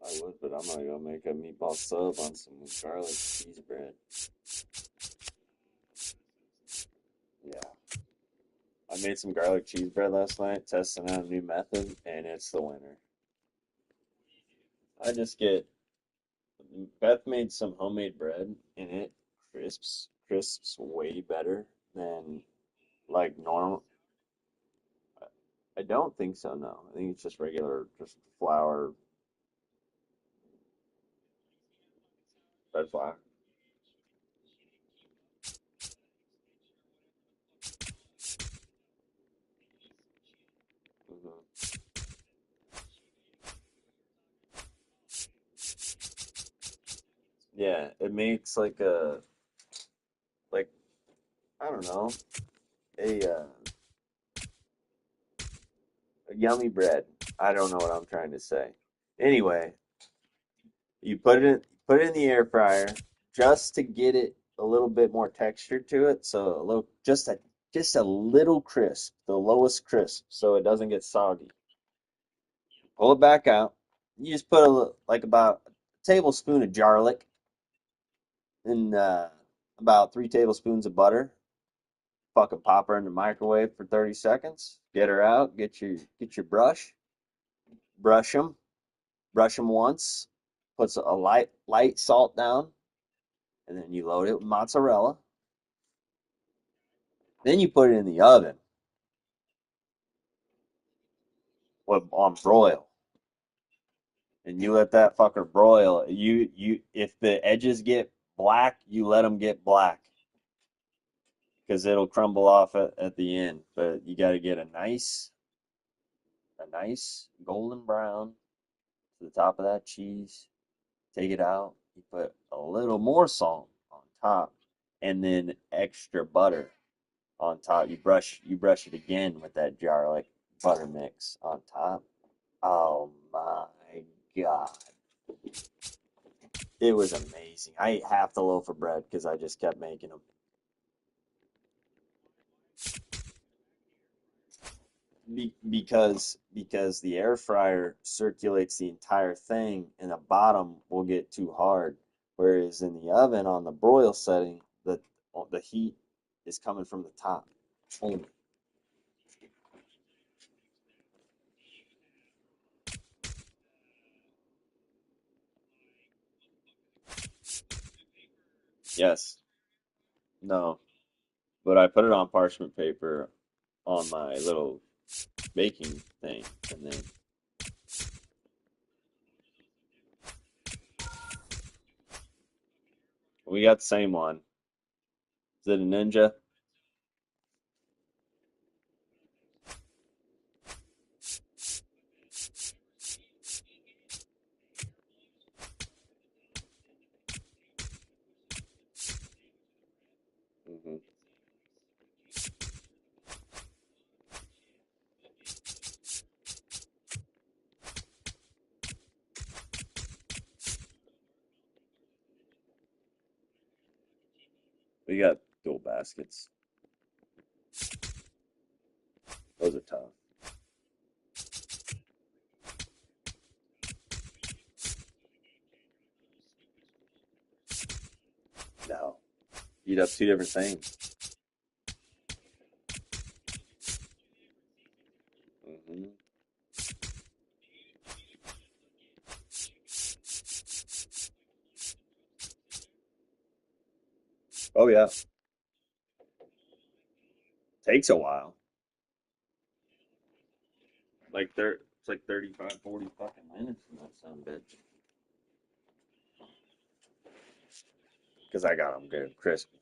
I would, but I'm gonna go make a meatball sub on some garlic cheese bread. Yeah. I made some garlic cheese bread last night, testing out a new method, and it's the winner. Beth made some homemade bread, and it crisps way better than like normal. I don't think so, no. I think it's just regular, just flour, red flour. Mhm. Yeah, it makes like I don't know, a a yummy bread. I don't know what I'm trying to say. Anyway, you put it in the air fryer just to get it a little bit more texture to it, so a little just a little crisp, the lowest crisp, so it doesn't get soggy. Pull it back out. You just put like about a tablespoon of garlic and about 3 tablespoons of butter. Fucking pop her in the microwave for 30 seconds. Get her out. Get your brush. Brush them. Brush them once. Puts a light salt down, and then you load it with mozzarella. Then you put it in the oven on broil, and you let that fucker broil. If the edges get black, you let them get black because it'll crumble off at the end. But you got to get a nice golden brown to the top of that cheese. Take it out. You put a little more salt on top, and then extra butter on top. You brush it again with that garlic butter mix on top. Oh my God. It was amazing. I ate half the loaf of bread because I just kept making them. Because the air fryer circulates the entire thing and the bottom will get too hard. Whereas in the oven on the broil setting, the heat is coming from the top only. Yes. No. But I put it on parchment paper on my little baking thing, and then we got the same one. Is it a Ninja? Hmm. We got dual baskets. Those are tough. No. Eat up 2 different things. Hmm. Oh yeah. Takes a while. It's like 35, 40 fucking minutes from that son of a bitch. Because I got them good, crispy.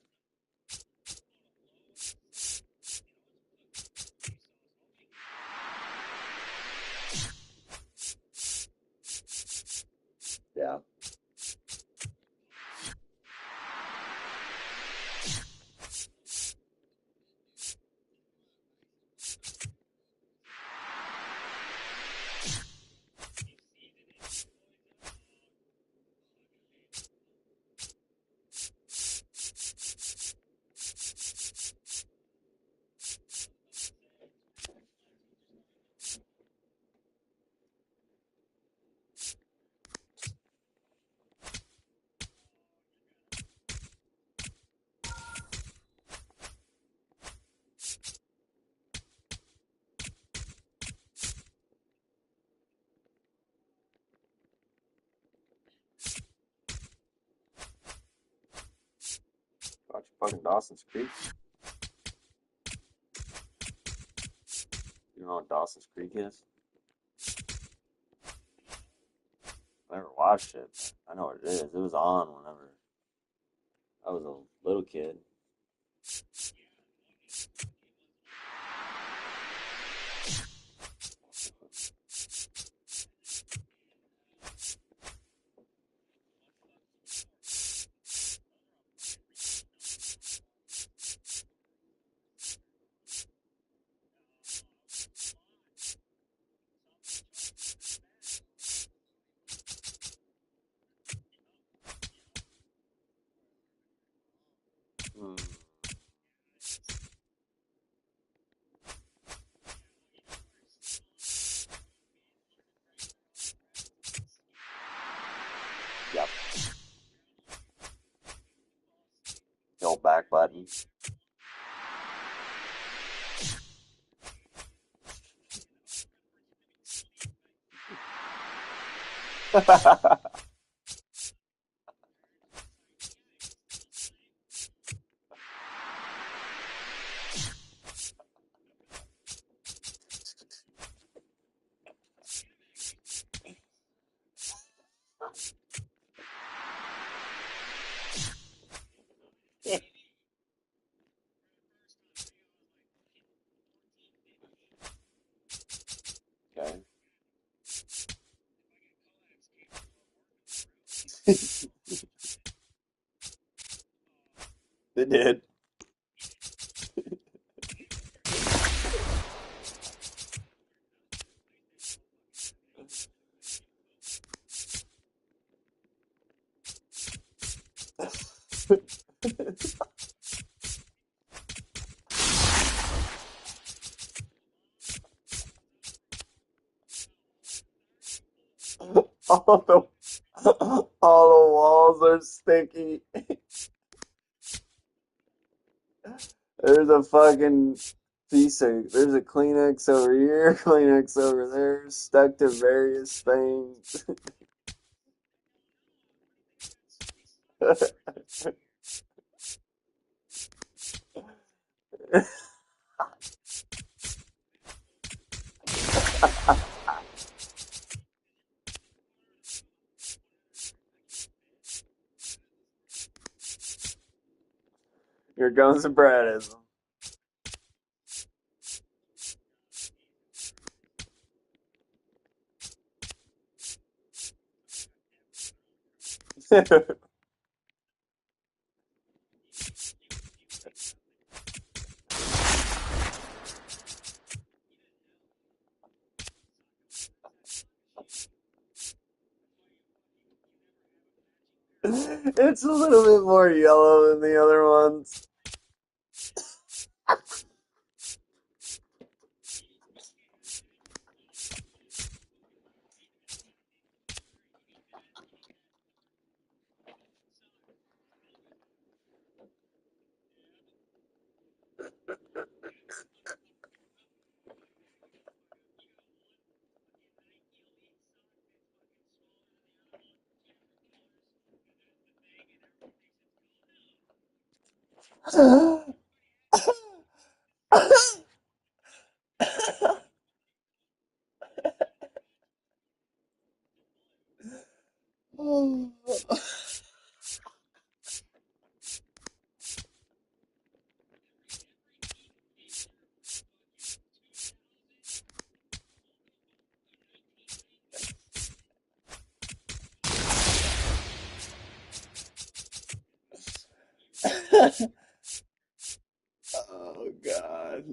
Yeah. fucking Dawson's Creek. You know what Dawson's Creek is? I never watched it. But I know what it is. It was on whenever I was a little kid. Hmm. Yep. The old back button. Okay. They did. All the all the walls are sticky. There's a fucking there's a Kleenex over here, Kleenex over there, stuck to various things. Here comes the Bradism. It's a little bit more yellow than the other ones. Oh God.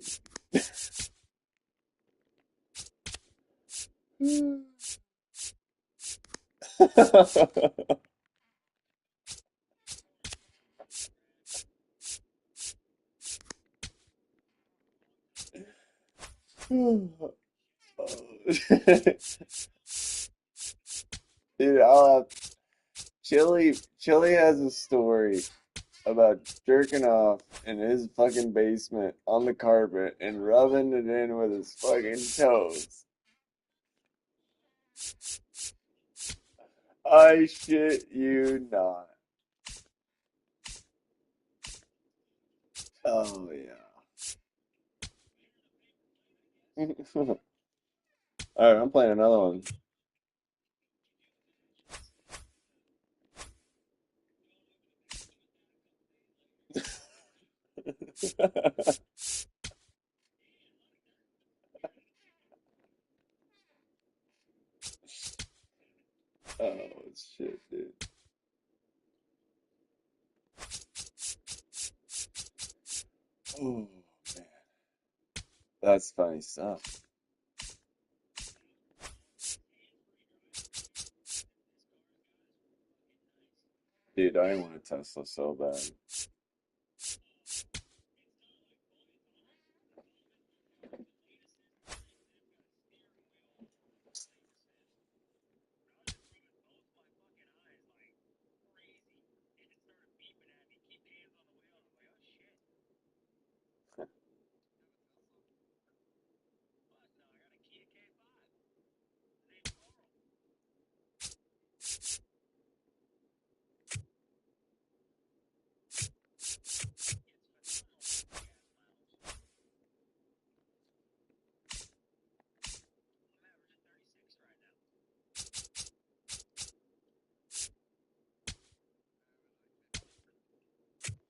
Dude, Chili has a story about jerking off in his fucking basement on the carpet and rubbing it in with his fucking toes. I shit you not. Oh, yeah. All right, I'm playing another one. Oh, shit, dude. Oh, man. That's funny stuff. Dude, I want a Tesla so bad.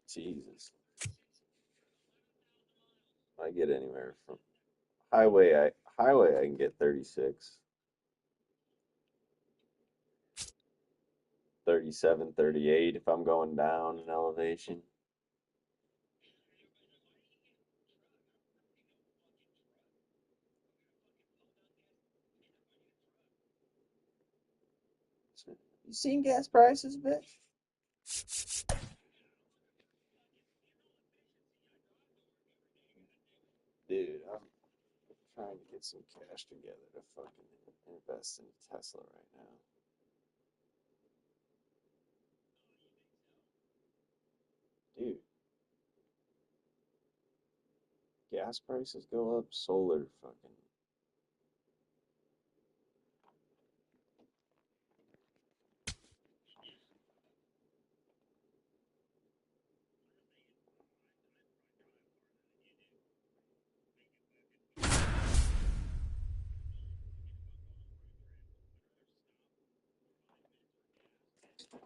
Jesus. I get anywhere from highway I can get 36, 37, 38 if I'm going down in elevation. You seen gas prices, bitch? Dude, I'm trying to get some cash together to fucking invest in Tesla right now. Dude, gas prices go up, solar fucking.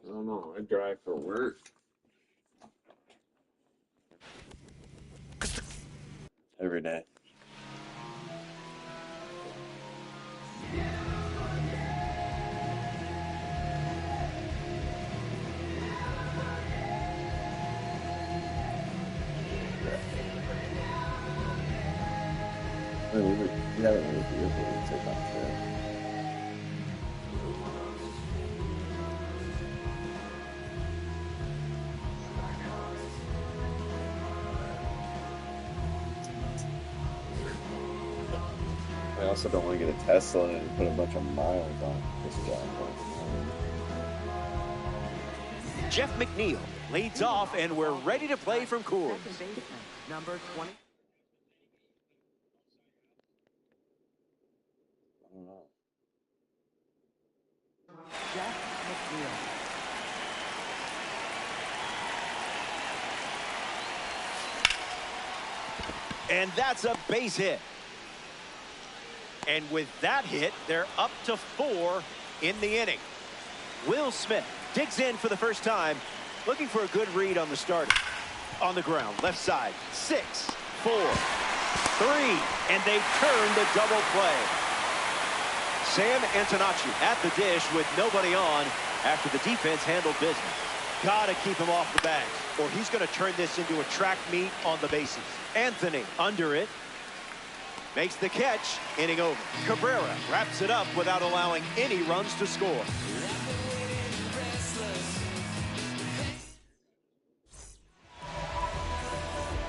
I don't know. I drive for work every day. I mean, we haven't really vehicle to take on trip. I also don't want to get a Tesla and put a bunch of miles on this guy. Jeff McNeil leads off, and we're ready to play from Coors. Second baseman, number 20. I don't know. Jeff McNeil. And that's a base hit. And with that hit, they're up to 4 in the inning. Will Smith digs in for the first time, looking for a good read on the starter. On the ground, left side, 6, 4, 3, and they turn the double play. Sam Antonacci at the dish with nobody on after the defense handled business. Gotta keep him off the bag, or he's gonna turn this into a track meet on the bases. Anthony under it. Makes the catch, inning over. Cabrera wraps it up without allowing any runs to score.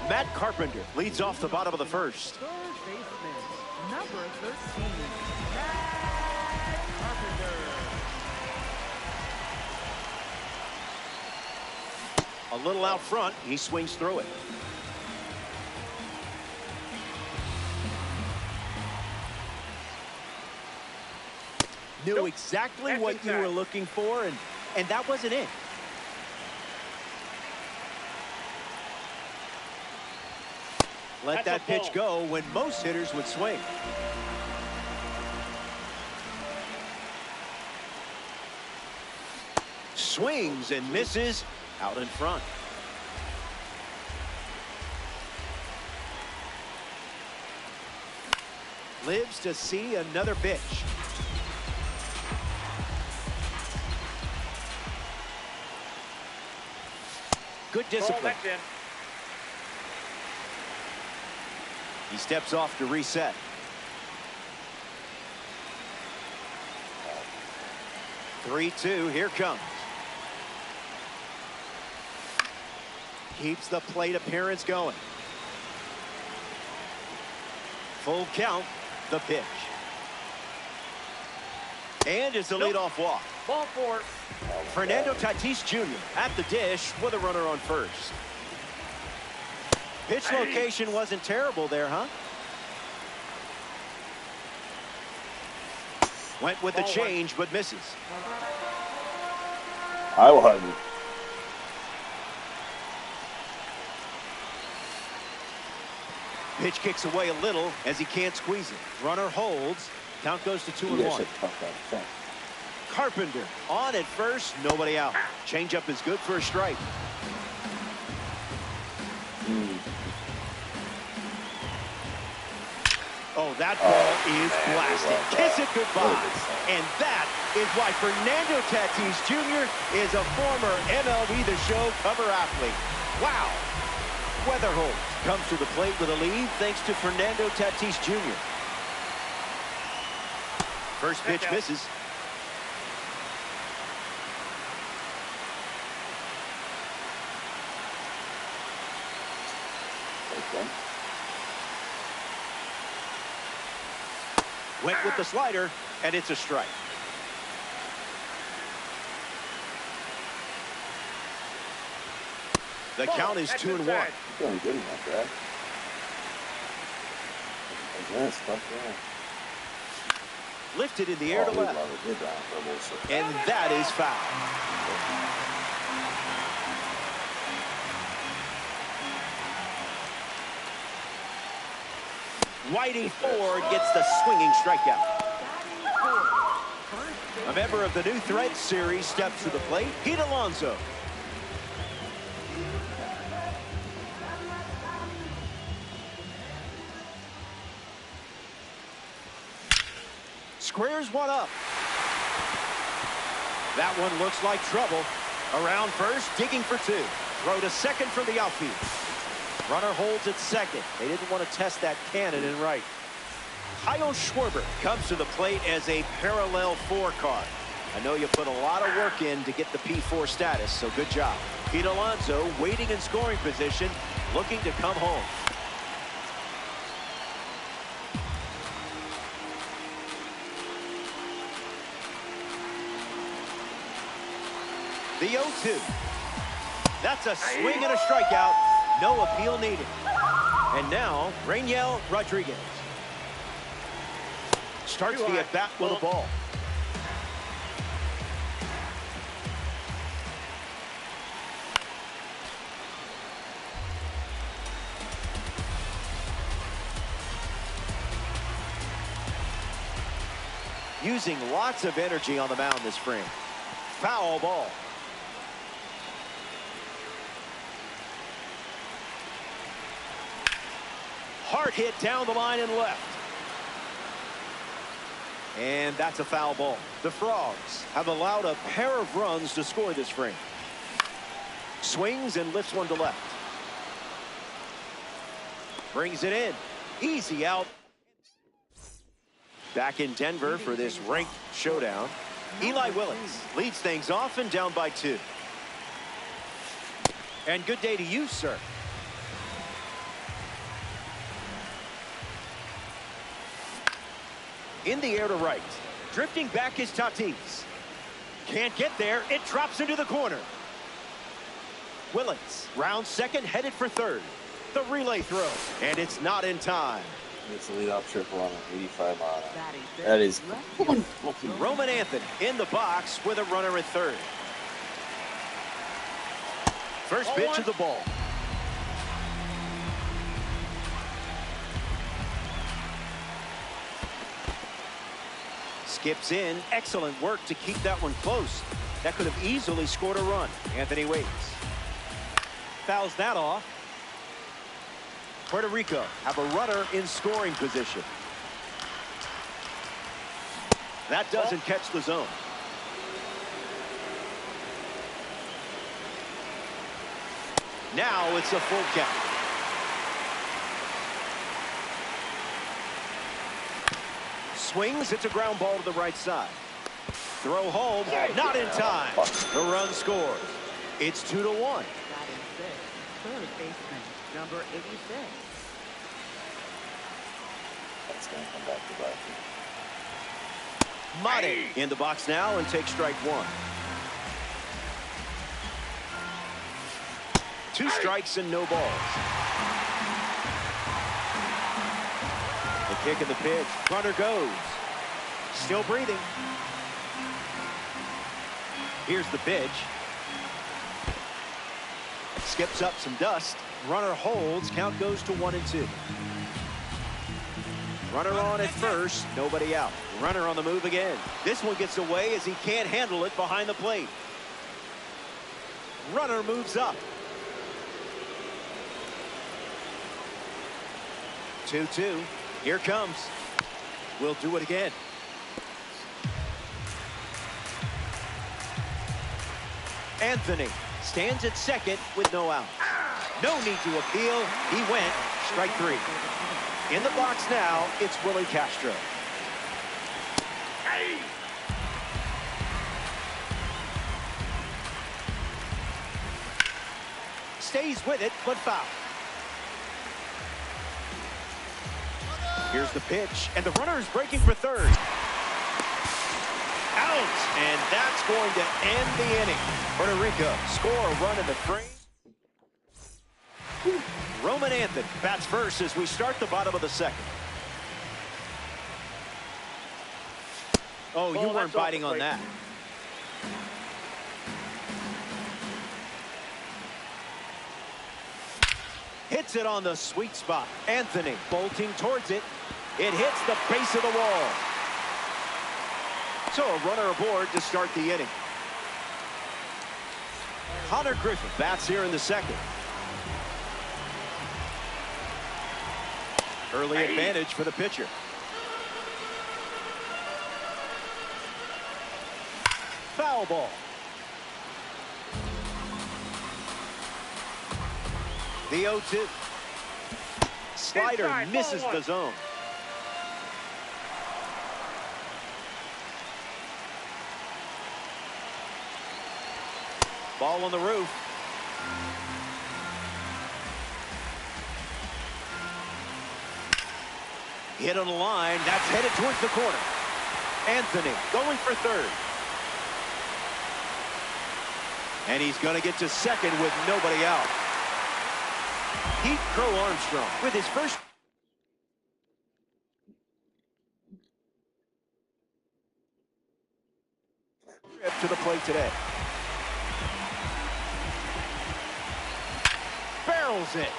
Matt Carpenter leads off the bottom of the first. Third baseman, number 13. Matt Carpenter. A little out front, he swings through it. Knew exactly what you were looking for, and that wasn't it. Let that pitch go when most hitters would swing. Swings and misses out in front. Lives to see another pitch. Good discipline. He steps off to reset. "3-2, here comes." Keeps the plate appearance going. Full count, the pitch. And it's a leadoff walk. Ball 4. Fernando Tatis Jr. at the dish with a runner on first. Pitch location wasn't terrible there, huh? Went with the change, but misses. I wasn't. Pitch kicks away a little as he can't squeeze it. Runner holds. Count goes to 2-1. Carpenter on at first, nobody out. Changeup is good for a strike. Oh, that ball is blasted. Kiss it goodbye. And that is why Fernando Tatis Jr. is a former MLB The Show cover athlete. Wow. Weatherholt comes to the plate with a lead thanks to Fernando Tatis Jr. First pitch misses. Went with the slider, and it's a strike. The count is 2-1. Feeling good enough, right? Lifted in the air to left. And that is foul. Whitey Ford gets the swinging strikeout. A member of the new Threads series steps to the plate, Pete Alonso. Squares one up. That one looks like trouble. Around first, digging for two. Throw to second from the outfield. Runner holds at second. They didn't want to test that cannon in right. Kyle Schwarber comes to the plate as a parallel 4 card. I know you put a lot of work in to get the P4 status, so good job. Pete Alonso waiting in scoring position, looking to come home. The 0-2. That's a swing and a strikeout. No appeal needed. And now, Rainiel Rodriguez starts the at-bat with a ball. Using lots of energy on the mound this spring. Foul ball. Hard hit down the line and left. And that's a foul ball. The Frogs have allowed a pair of runs to score this frame. Swings and lifts one to left. Brings it in. Easy out. Back in Denver for this ranked showdown. Eli Willits leads things off and down by 2. And good day to you, sir. In the air to right. Drifting back is Tatis. Can't get there. It drops into the corner. Willits round second, headed for third. The relay throw. And it's not in time. It's a leadoff triple on an 85 mile. That is Roman Anthony in the box with a runner at third. First pitch of the ball. Skips in. Excellent work to keep that one close. That could have easily scored a run. Anthony waits. Fouls that off. Puerto Rico have a runner in scoring position. That doesn't catch the zone. Now it's a full count. Swings. It's a ground ball to the right side. Throw home. Not in time. The run scores. It's 2-1. Batting six, third baseman, number 86. That's going to come back to bite me. Mate in the box now and takes strike one. 2 strikes and no balls. The kick and the pitch. Runner goes. Still breathing. Here's the pitch. Skips up some dust. Runner holds. Count goes to 1-2. Runner on at first. Nobody out. Runner on the move again. This one gets away as he can't handle it behind the plate. Runner moves up. 2-2. Here comes. We'll do it again. Anthony stands at second with no out. No need to appeal. He went. Strike 3. In the box now, it's Willie Castro. Stays with it, but foul. Here's the pitch, and the runner is breaking for third. Out, and that's going to end the inning. Puerto Rico score a run in the frame. Roman Anthony bats first as we start the bottom of the second. Oh, you weren't biting on that. Hits it on the sweet spot. Anthony bolting towards it. It hits the base of the wall. So a runner aboard to start the inning. Connor Griffin bats here in the second. Early advantage for the pitcher. Foul ball. The 0-2. Slider misses the zone. Ball on the roof. Hit on the line. That's headed towards the corner. Anthony going for third. And he's going to get to second with nobody out. Pete Crow Armstrong with his first trip to the plate today. Barrels it.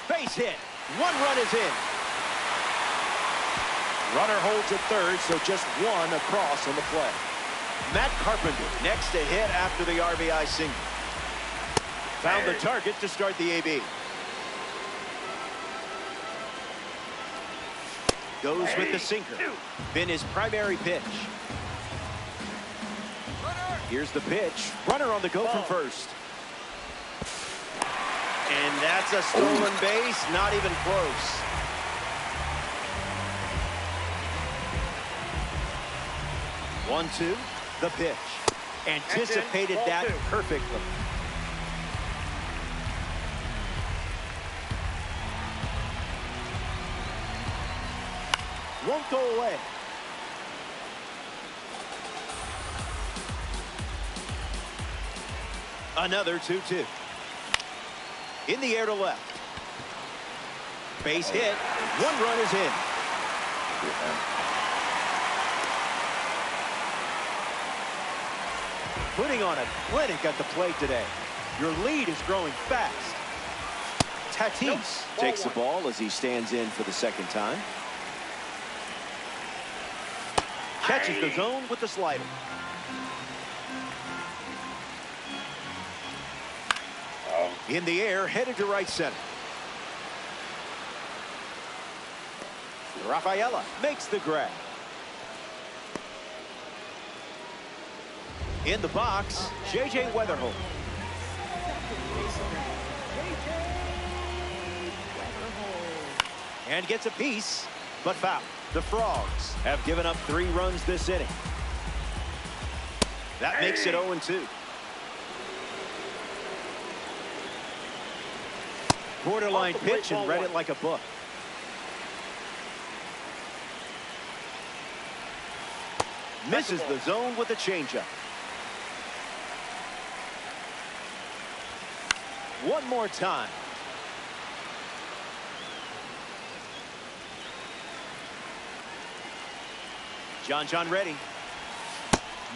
Base hit. 1 run is in. Runner holds at third, so just 1 across on the play. Matt Carpenter next to hit after the RBI single. Found the target to start the AB. Goes with the sinker. Been his primary pitch. Here's the pitch. Runner on the go from first. And that's a stolen base. Not even close. One, two. The pitch. Anticipated that perfectly. Won't go away. Another 2-2. In the air to left. Base hit. 1 run is in. Putting on a clinic at the plate today. Your lead is growing fast. Tatis takes the ball as he stands in for the second time. Catches the zone with the slider. In the air, headed to right center. Rafaela makes the grab. In the box, J.J. Weatherholt. And gets a piece, but foul. The Frogs have given up 3 runs this inning. That makes it 0-2. Borderline pitch and read it like a book. Misses the zone with a changeup. One more time. John ready.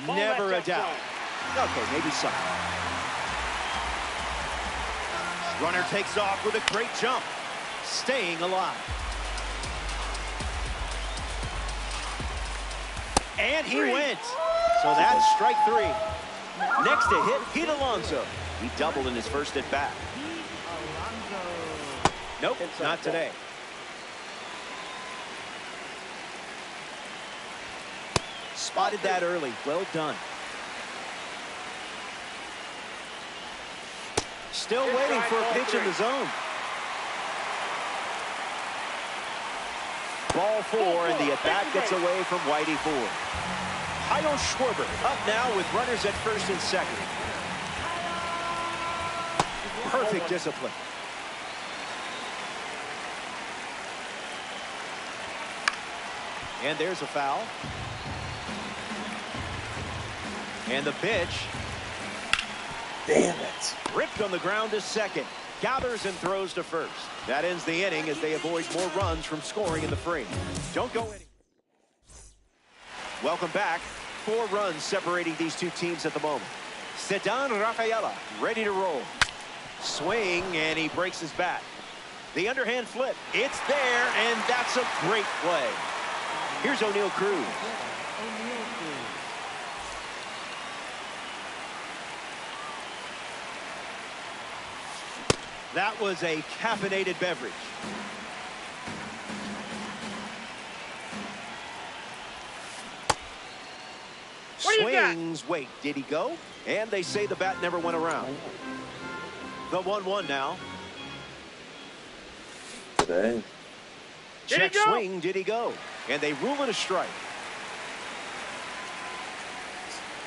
Never a doubt. Okay, maybe some. Runner takes off with a great jump. Staying alive. And he went. So that's strike 3. Next to hit, Pete Alonso. He doubled in his first at bat. Nope, not today. Spotted that early. Well done. Still waiting for a pitch in the zone. Ball 4, and the at-bat gets away from Whitey Ford. Kyle Schwarber up now with runners at first and second. Perfect discipline. And there's a foul. And the pitch. Damn it. Ripped on the ground to second. Gathers and throws to first. That ends the inning as they avoid more runs from scoring in the frame. Don't go anywhere. Welcome back. 4 runs separating these two teams at the moment. Ceddanne Rafaela ready to roll. Swing, and he breaks his bat. The underhand flip. It's there, and that's a great play. Here's O'Neal Cruz. That was a caffeinated beverage. Swings. Wait, did he go? And they say the bat never went around. The 1-1 now. Today. Check swing. Did he go? And they rule it a strike.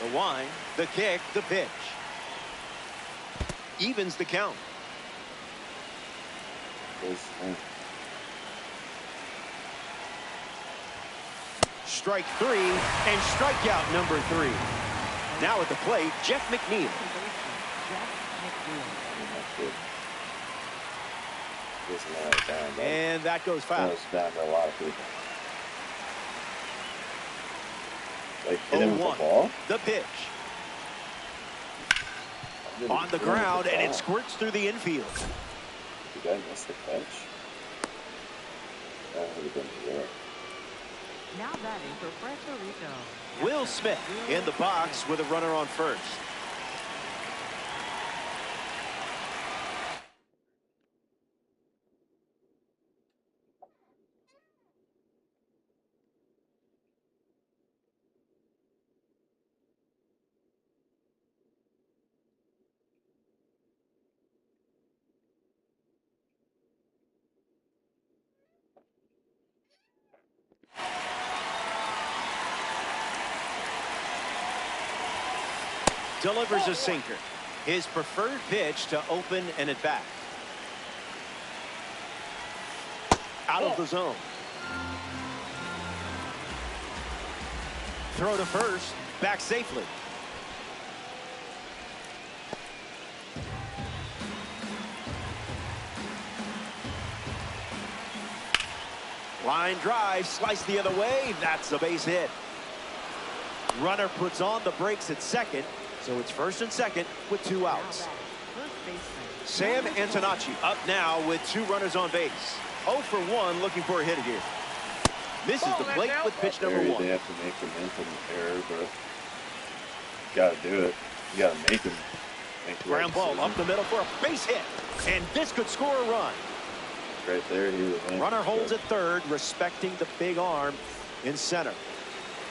The wind, the kick, the pitch. Evens the count. Strike 3 and strikeout number 3. Now at the plate, Jeff McNeil. And that goes foul. Down to a lot of people. Like hit him with the ball. The pitch. On the ground, and it squirts through the infield. Did I miss the catch? That would have been there. Now batting for Puerto Rico. Will Smith in the box with a runner on first. Delivers a sinker. His preferred pitch to open an at-bat. Out of the zone. Throw to first. Back safely. Line drive. Slice the other way. That's a base hit. Runner puts on the brakes at second. So it's first and second with 2 outs. Sam Antonacci up now with 2 runners on base. 0 for 1 looking for a hit here. Misses the plate with pitch number one. They have to make a mental error, but gotta do it. You gotta make him. Ground ball up the middle for a base hit. And this could score a run. Right there, he was in. Runner holds at third, respecting the big arm in center.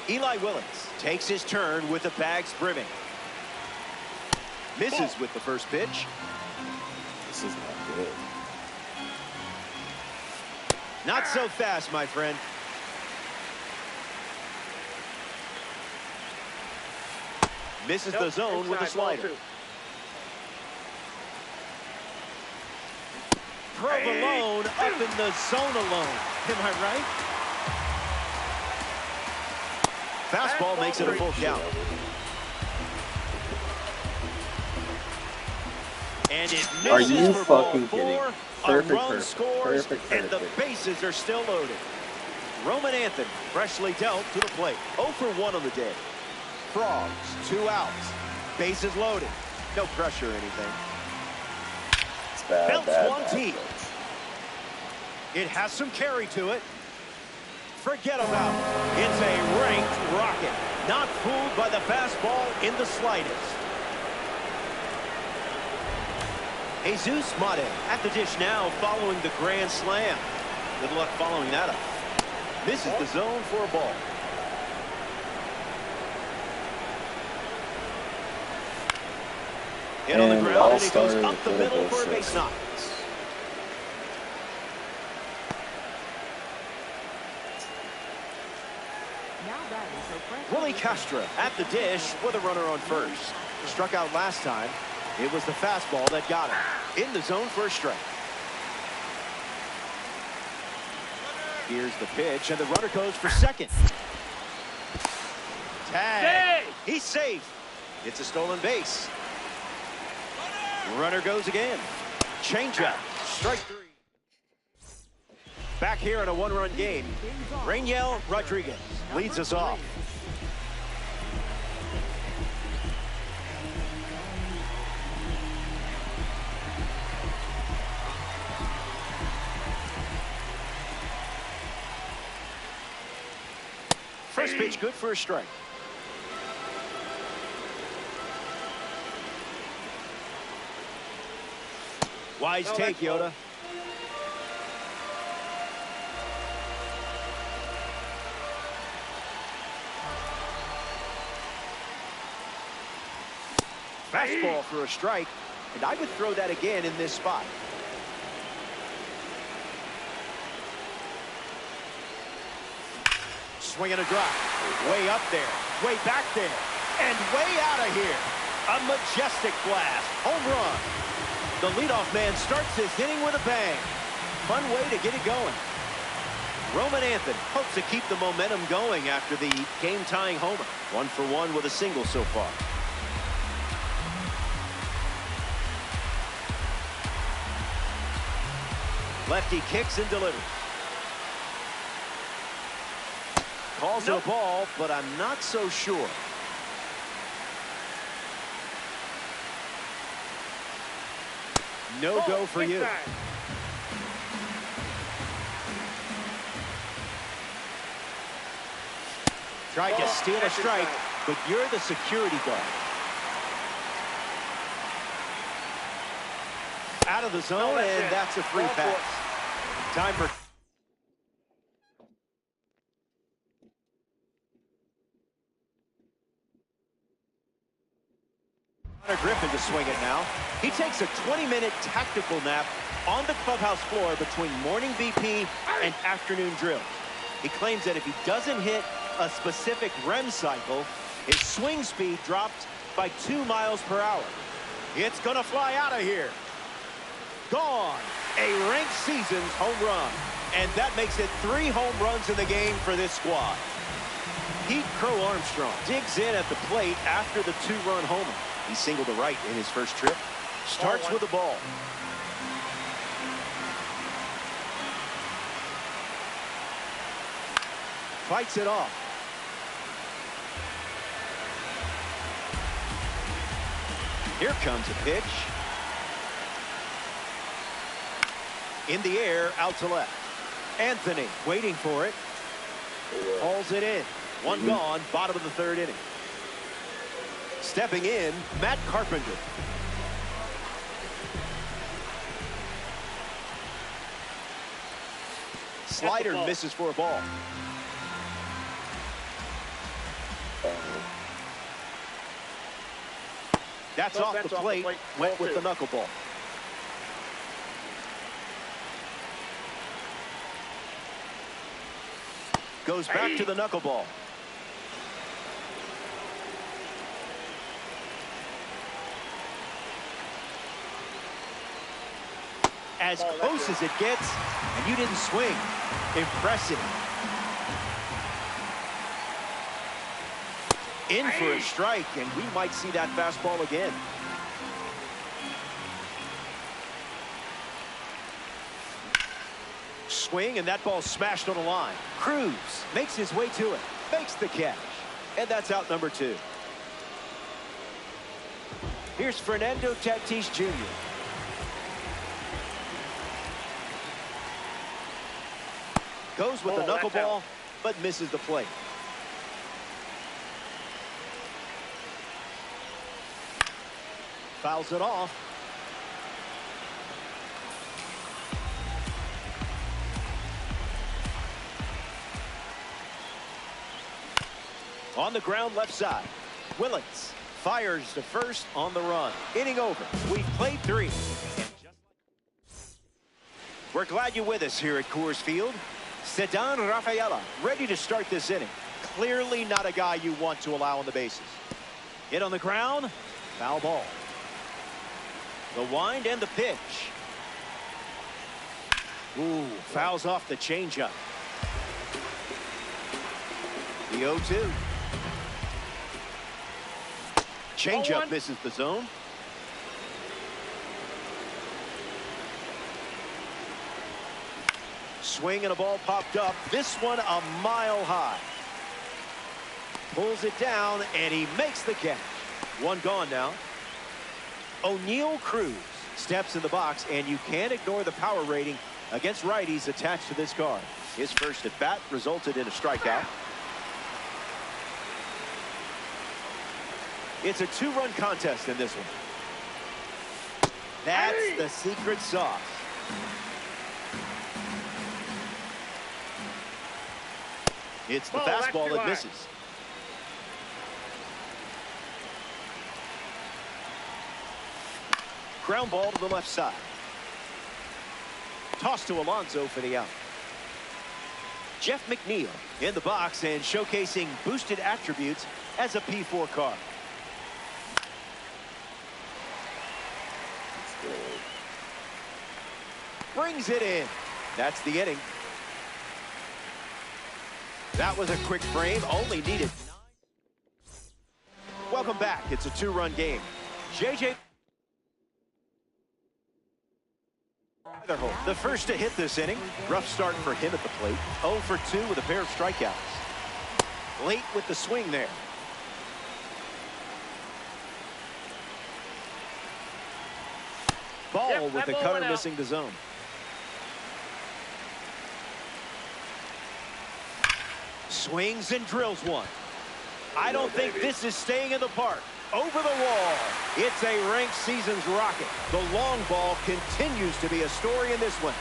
Eli Willings takes his turn with the bags brimming. Misses with the first pitch. This is not good. Not so fast, my friend. Misses the zone with a slider. Provolone up in the zone alone. Am I right? Fastball makes it a full count. And it misses. Are you for fucking ball kidding? four. Perfect, A run perfect, scores, perfect. and the bases are still loaded. Roman Anthony freshly dealt to the plate. 0 for 1 on the day. Frogs, 2 outs. Bases loaded. No pressure or anything. It's bad, Belts one deep. It has some carry to it. Forget about it. It's a ranked rocket. Not fooled by the fastball in the slightest. Jesus Mate at the dish now following the grand slam. Good luck following that up. Misses the zone for a ball. Hit on the ground, and it goes up the middle for a base knock. Willie Castro at the dish with a runner on first. Struck out last time. It was the fastball that got him. In the zone for a strike. Here's the pitch, and the runner goes for second. Tag. He's safe. It's a stolen base. Runner goes again. Changeup. Strike 3. Back here in a one-run game, Rainiel Rodriguez leads us off. First pitch good for a strike. Wise take, Yoda. Fastball for a strike, and I would throw that again in this spot. Swinging a drive. Way up there, way back there, and way out of here. A majestic blast. Home run. The leadoff man starts his inning with a bang. Fun way to get it going. Roman Anthony hopes to keep the momentum going after the game-tying homer. 1 for 1 with a single so far. Lefty kicks and delivers. Calls it a ball, but I'm not so sure. No go for you. Tried to steal a strike, but you're the security guard. Out of the zone, and that's a free pass. Time for... Griffin to swing it now. He takes a 20-minute tactical nap on the clubhouse floor between morning BP and afternoon drills. He claims that if he doesn't hit a specific REM cycle, his swing speed dropped by 2 miles per hour. It's gonna fly out of here. Gone. A ranked season's home run. And that makes it 3 home runs in the game for this squad. Pete Crow Armstrong digs in at the plate after the 2-run homer. He singled to right in his first trip. Starts with the ball. Fights it off. Here comes a pitch. In the air, out to left. Anthony waiting for it. Hauls it in. One gone, bottom of the third inning. Stepping in, Matt Carpenter. Slider misses for a ball. That's off the plate. Went with the knuckleball. Goes back to the knuckleball. As close as it gets, and you didn't swing. Impressive. In for a strike, and we might see that fastball again. Swing, and that ball smashed on the line. Cruz makes his way to it, makes the catch, and that's out number 2. Here's Fernando Tatis Jr. Goes with the knuckleball, but misses the plate. Fouls it off. On the ground left side. Willits fires to first on the run. Inning over. We've played 3. We're glad you're with us here at Coors Field. Ceddanne Rafaela ready to start this inning. Clearly not a guy you want to allow on the bases. Hit on the ground. Foul ball. The wind and the pitch. Ooh, fouls off the changeup. The 0-2. Changeup misses the zone. Swing and a ball popped up. This one a mile high. Pulls it down and he makes the catch. One gone now. O'Neal Cruz steps in the box, and you can't ignore the power rating against righties attached to this card. His first at bat resulted in a strikeout. It's a 2-run contest in this one. That's the secret sauce. It's the fastball that misses. Ground ball to the left side. Toss to Alonso for the out. Jeff McNeil in the box and showcasing boosted attributes as a P4 card. Brings it in. That's the inning. That was a quick frame. Only needed 9. Welcome back. It's a 2-run game. JJ. The first to hit this inning. Rough start for him at the plate. 0 for 2 with a pair of strikeouts. Late with the swing there. Ball with the cutter missing the zone. Swings and drills one. I don't think this is staying in the park. Over the wall. It's a ranked season's rocket. The long ball continues to be a story in this one.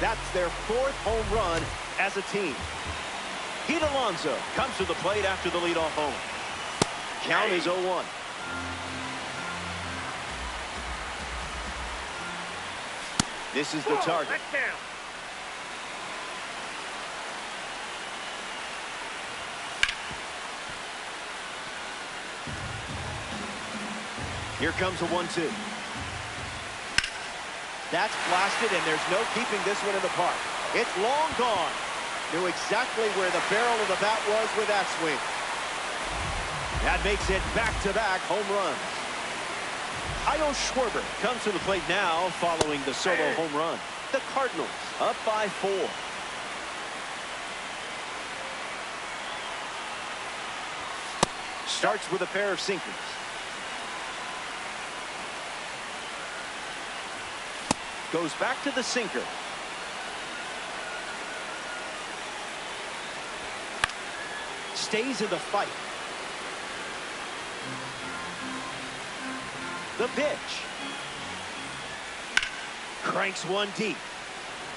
That's their 4th home run as a team. Pete Alonso comes to the plate after the leadoff home. Count is 0-1. This is the target. Here comes a 1-2. That's blasted, and there's no keeping this one in the park. It's long gone. Knew exactly where the barrel of the bat was with that swing. That makes it back-to-back home runs. Kyle Schwarber comes to the plate now following the solo home run. The Cardinals up by 4. Starts with a pair of sinkers. Goes back to the sinker. stays in the fight. The pitch. Cranks one deep.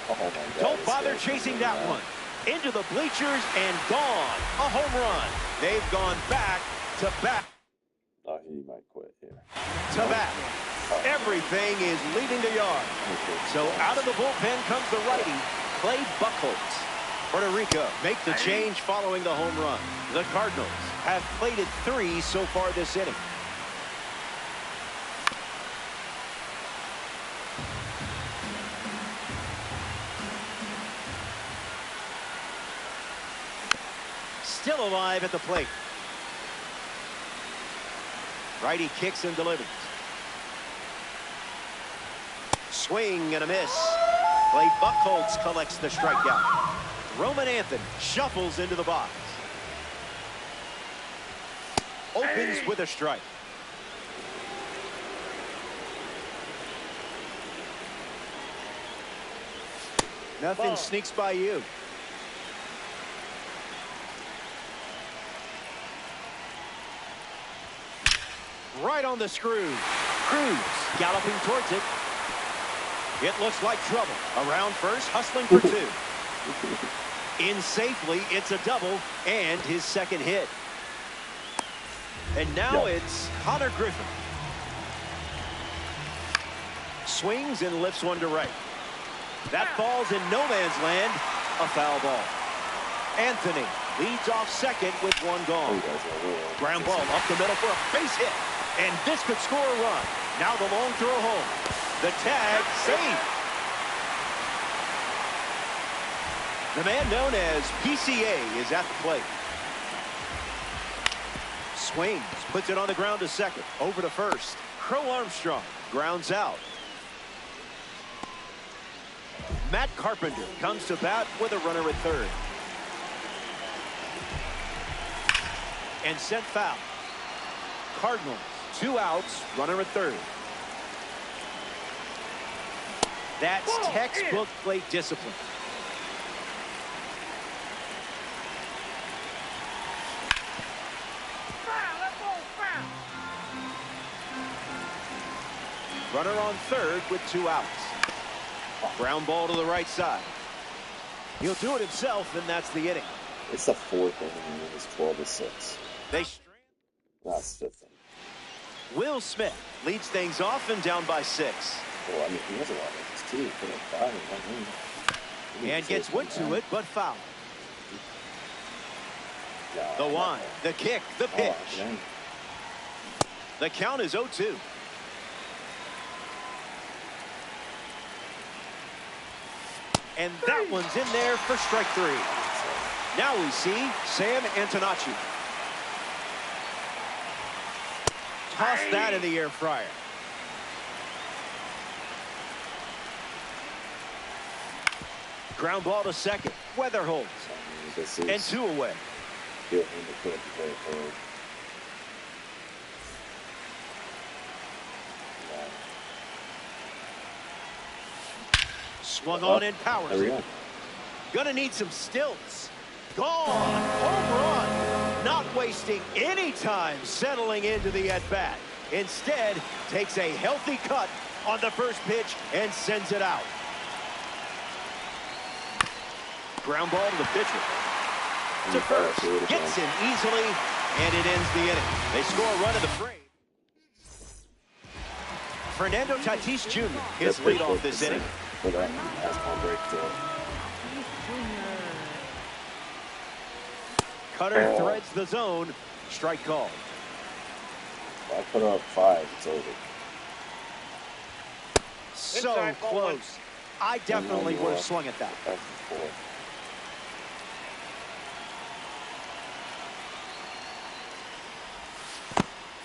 Oh my God, Don't this bother guy's chasing doing that one. Into the bleachers and gone. A home run. They've gone back to back Oh, he might quit here. to back. Everything is leaving the yard. So out of the bullpen comes the righty, Clay Buchholz. Puerto Rico make the change following the home run. The Cardinals have plated 3 so far this inning. Still alive at the plate. Righty kicks and delivers. Swing and a miss. Clay Buchholz collects the strikeout. Roman Anthony shuffles into the box. Opens with a strike. Nothing sneaks by you. Right on the screw. Cruz galloping towards it. It looks like trouble. Around first, hustling for 2. In safely, it's a double and his second hit. And now it's Connor Griffin. Swings and lifts one to right. That falls in no man's land. A foul ball. Anthony leads off second with 1 gone. Ground ball up the middle for a base hit. And this could score a run. Now the long throw home. The tag saved. The man known as PCA is at the plate. Swings, puts it on the ground to second. Over to first. Crow Armstrong grounds out. Matt Carpenter comes to bat with a runner at third. And sent foul. Cardinals, 2 outs, runner at third. That's textbook plate discipline. Runner on third with 2 outs. Ground ball to the right side. He'll do it himself, and that's the inning. It's the 4th inning, and it's 12-6. They That's 5th inning. Will Smith leads things off and down by 6. Well, I mean, he has a lot of this too. He put up 5 in 1 inning. And gets wood to it, but foul. The wind, the kick, the pitch. The count is 0-2. And that one's in there for strike 3. Now we see Sam Antonacci. Toss that in the air fryer. Ground ball to second. Weatherholz. And 2 away. Swung on and powers it. Gonna need some stilts. Gone. Home run. Not wasting any time settling into the at-bat. Instead, takes a healthy cut on the first pitch and sends it out. Ground ball to the pitcher. To first. Gets him easily, and it ends the inning. They score a run in the frame. Fernando Tatis Jr. his lead off this inning. Cutter threads the zone. Strike call. I put up 5. It's over. So close. I definitely would have swung at that.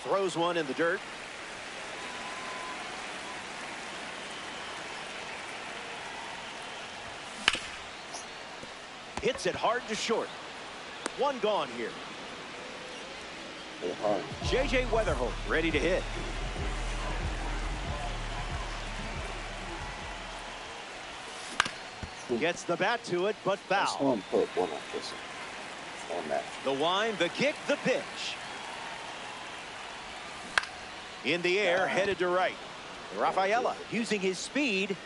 Throws one in the dirt. Hits it hard to short. 1 gone here. J.J. Weatherholt ready to hit. Gets the bat to it, but foul. Put 1 on this. on that. The wind, the kick, the pitch. In the air, headed to right. Rafaela, using his speed,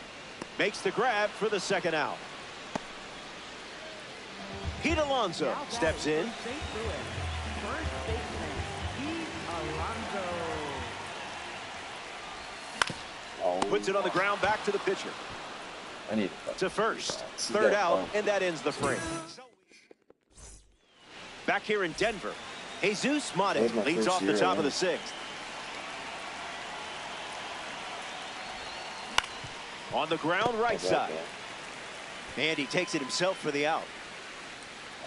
makes the grab for the second out. Pete Alonso steps in. First baseman, Pete Alonso. Oh, Puts it on the ground, back to the pitcher. I need To first, third out, and that ends the frame. Back here in Denver, Jesus Mate leads off the top of the sixth. On the ground, right side. And he takes it himself for the out.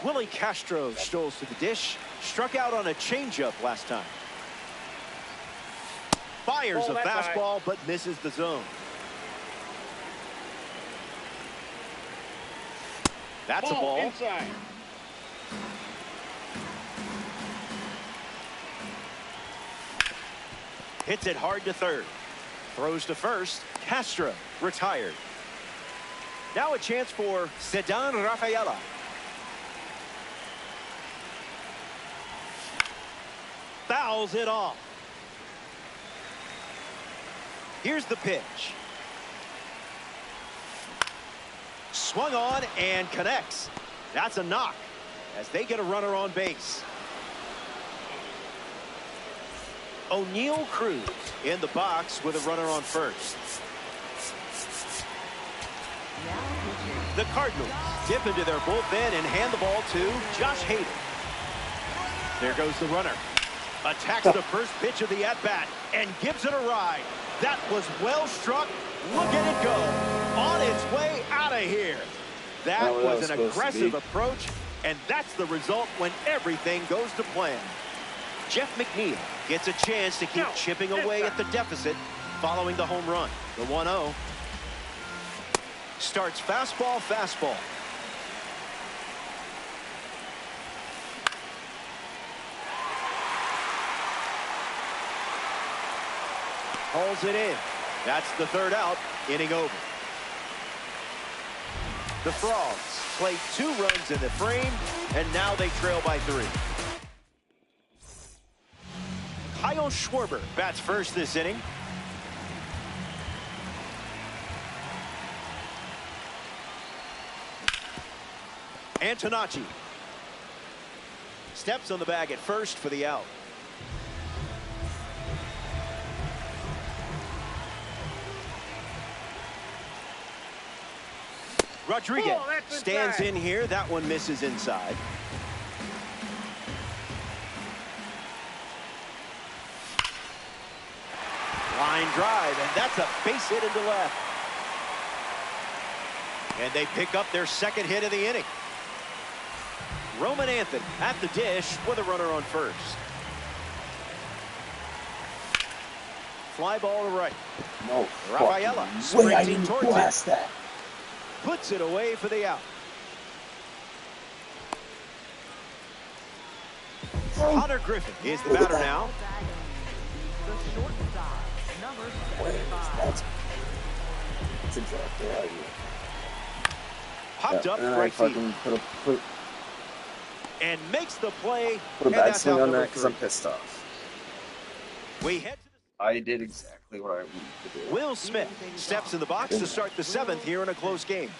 Willie Castro strolls to the dish. Struck out on a changeup last time. Fires a fastball, but misses the zone. That's a ball. Inside. Hits it hard to third. Throws to first. Castro retired. Now a chance for Ceddanne Rafaela. Fouls it off. Here's the pitch. Swung on and connects. That's a knock as they get a runner on base. O'Neill Cruz in the box with a runner on first. The Cardinals dip into their bullpen and hand the ball to Josh Hader. There goes the runner. Attacks the first pitch of the at-bat and gives it a ride. That was well struck. Look at it go. On its way out of here. That was an aggressive approach, and that's the result when everything goes to plan. Jeff McNeil gets a chance to keep chipping away at the deficit following the home run. The 1-0. Starts fastball, fastball. Hauls it in. That's the third out, inning over. The Frogs play 2 runs in the frame, and now they trail by 3. Kyle Schwarber bats first this inning. Antonacci steps on the bag at first for the out. Rodriguez stands in here. That one misses inside. Line drive, and that's a base hit into left. And they pick up their second hit of the inning. Roman Anthony at the dish with a runner on first. Fly ball to right. No. Rafaela sprinting towards it. Puts it away for the out. Hunter Griffin is the batter now. The shortstop, number 75. That's exactly how you. Popped up right field. And makes the play. Put a bad swing on that because I'm pissed off. We head to I did exactly what I wanted to do. Will Smith steps in the box to start the 7th here in a close game.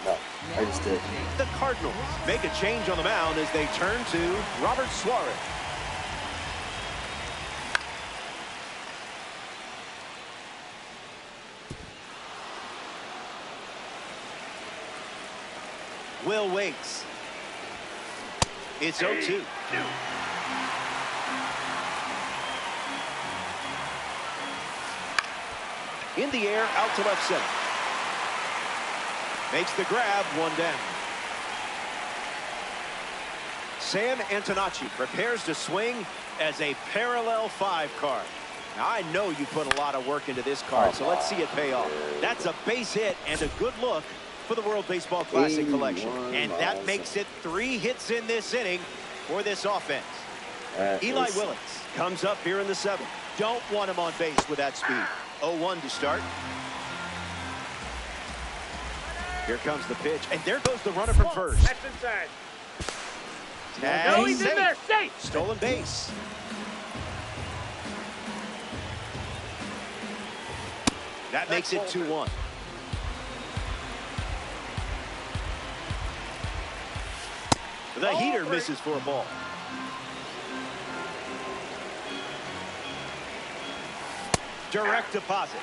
No, I just did. The Cardinals make a change on the mound as they turn to Robert Suarez. Will waits. It's 0-2. In the air, out to left center. Makes the grab, 1 down. Sam Antonacci prepares to swing as a parallel 5 card. Now, I know you put a lot of work into this card, so let's see it pay off. That's a base hit and a good look for the World Baseball Classic collection. And that makes it 3 hits in this inning for this offense. Eli Willits comes up here in the 7th. Don't want him on base with that speed. 0-1 to start. Here comes the pitch, and there goes the runner from first. That's inside. Tag No, he's in there. Safe. Stolen base. That makes it 2-1. The heater misses for a ball. Direct deposit.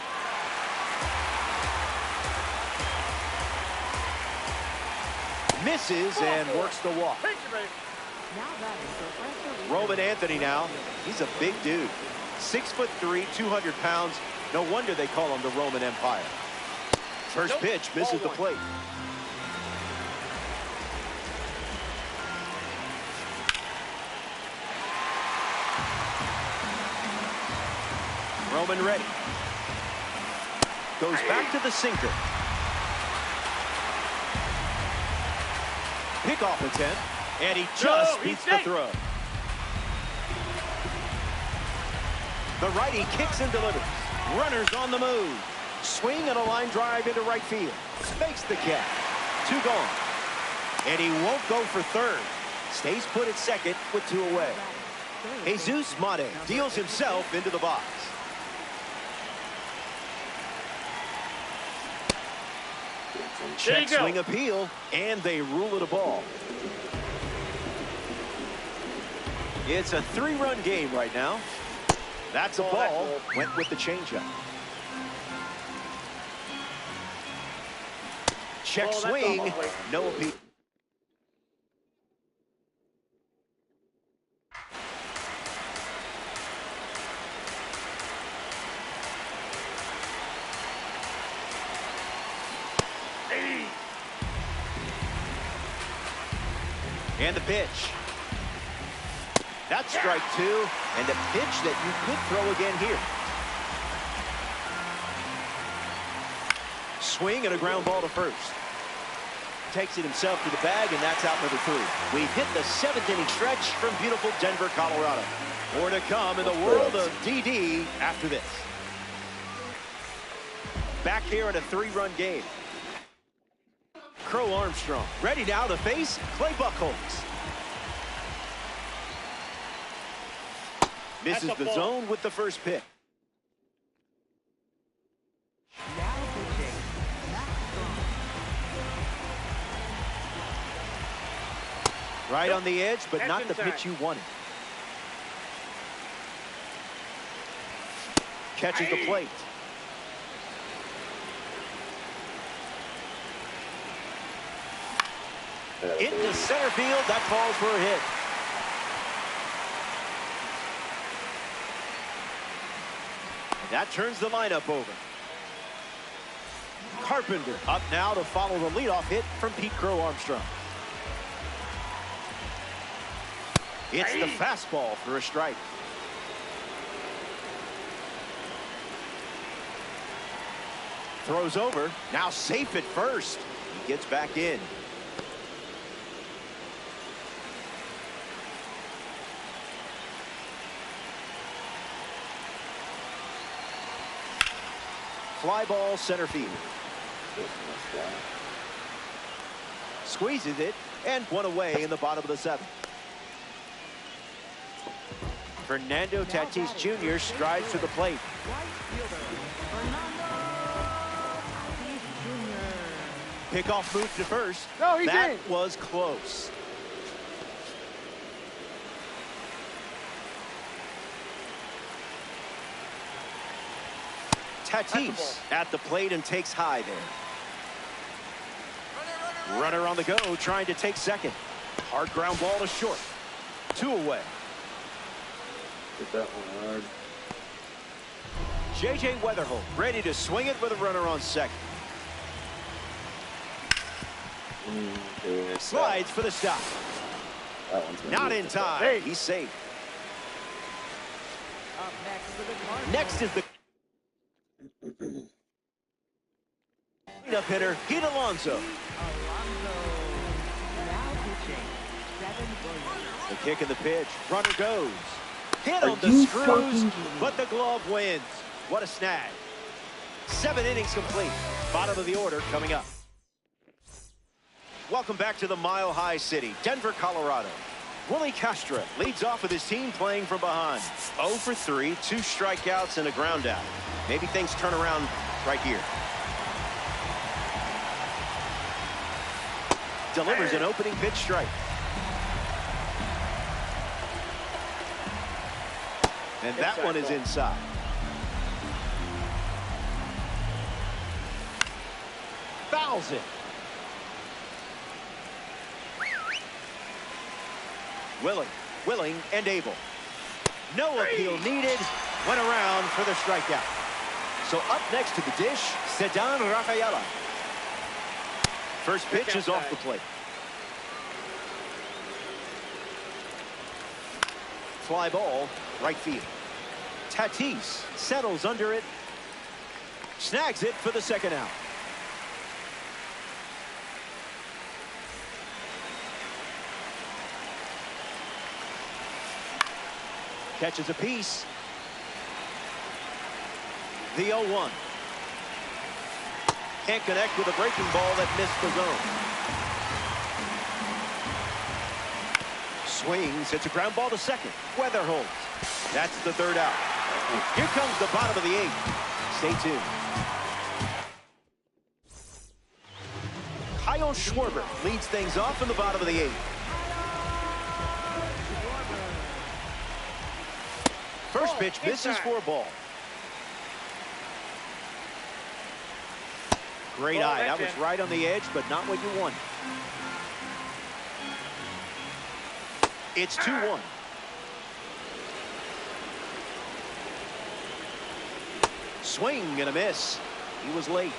Misses and works the walk. Roman Anthony now. He's a big dude. 6'3", 200 pounds. No wonder they call him the Roman Empire. First pitch misses the plate. Roman ready. Goes back to the sinker. Pickoff attempt, and he just beats the throw. The righty kicks and delivers. Runners on the move. Swing and a line drive into right field. Makes the catch. 2 gone. And he won't go for third. Stays put at second with 2 away. Jesus Mate deals himself into the box. Check swing appeal, and they rule it a ball. It's a 3-run game right now. That's a ball. Went with the changeup. Check swing. No appeal. And the pitch. That's strike 2, and a pitch that you could throw again here. Swing and a ground ball to first. Takes it himself to the bag, and that's out number 3. We've hit the 7th inning stretch from beautiful Denver, Colorado. More to come in the world of DD after this. Back here in a 3-run game. Crow Armstrong ready now to face Clay Buchholz. Misses the zone with the first pick. Right on the edge, but not the pitch you wanted. Catches the plate. Into center field, that falls for a hit. That turns the lineup over. Carpenter up now to follow the leadoff hit from Pete Crow Armstrong. It's the fastball for a strike. Throws over, now safe at first. He gets back in. Fly ball center field. Squeezes it, and 1 away in the bottom of the 7th. Fernando Tatis Jr. strides to the plate. Pickoff move to first. No, he's that in. Was close. Tatis at the plate and takes high there. Runner on the go, trying to take second. Hard ground ball to short. 2 away. Hit that one hard. J.J. Weatherholt ready to swing it with a runner on second. Slides for the stop. That one's not in time. Hey. He's safe. Up next is the cleanup hitter, Pete Alonso. Now pitching, Devin Williams. The kick and the pitch. Runner goes. Hit on the screws, but the glove wins. What a snag. 7 innings complete. Bottom of the order coming up. Welcome back to the Mile High City, Denver, Colorado. Willie Castro leads off with his team playing from behind. 0 for 3, 2 strikeouts and a ground out. Maybe things turn around right here. Delivers an opening pitch strike. And that one is inside. Fouls it. Willing and able. No appeal needed. Went around for the strikeout. So up next to the dish, Ceddanne Rafaela. First pitch is off the plate. Fly ball, right field. Tatis settles under it. Snags it for the second out. Catches a piece. The 0-1. Can't connect with a breaking ball that missed the zone. Swings. It's a ground ball to second. Weather holds. That's the third out. Here comes the bottom of the 8th. Stay tuned. Kyle Schwarber leads things off in the bottom of the 8th. First pitch misses for a ball. Great eye. That was right on the edge, but not what you want. It's 2-1. Swing and a miss. He was late.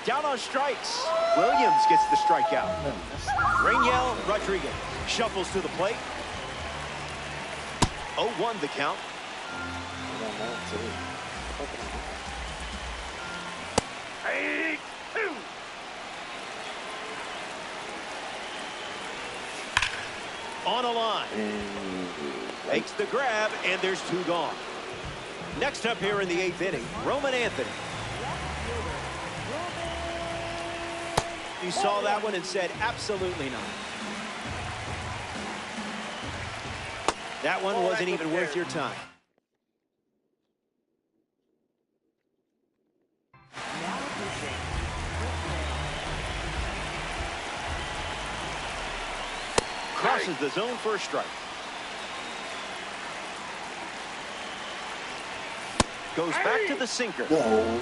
Down on strikes. Williams gets the strikeout. Rainiel Rodriguez shuffles to the plate. 0-1 the count. On a line. Makes the grab, and there's 2 gone. Next up here in the 8th inning, Roman Anthony. You saw that one and said absolutely not. That one wasn't even worth your time. Crosses the zone for a strike. Goes back to the sinker. Whoa.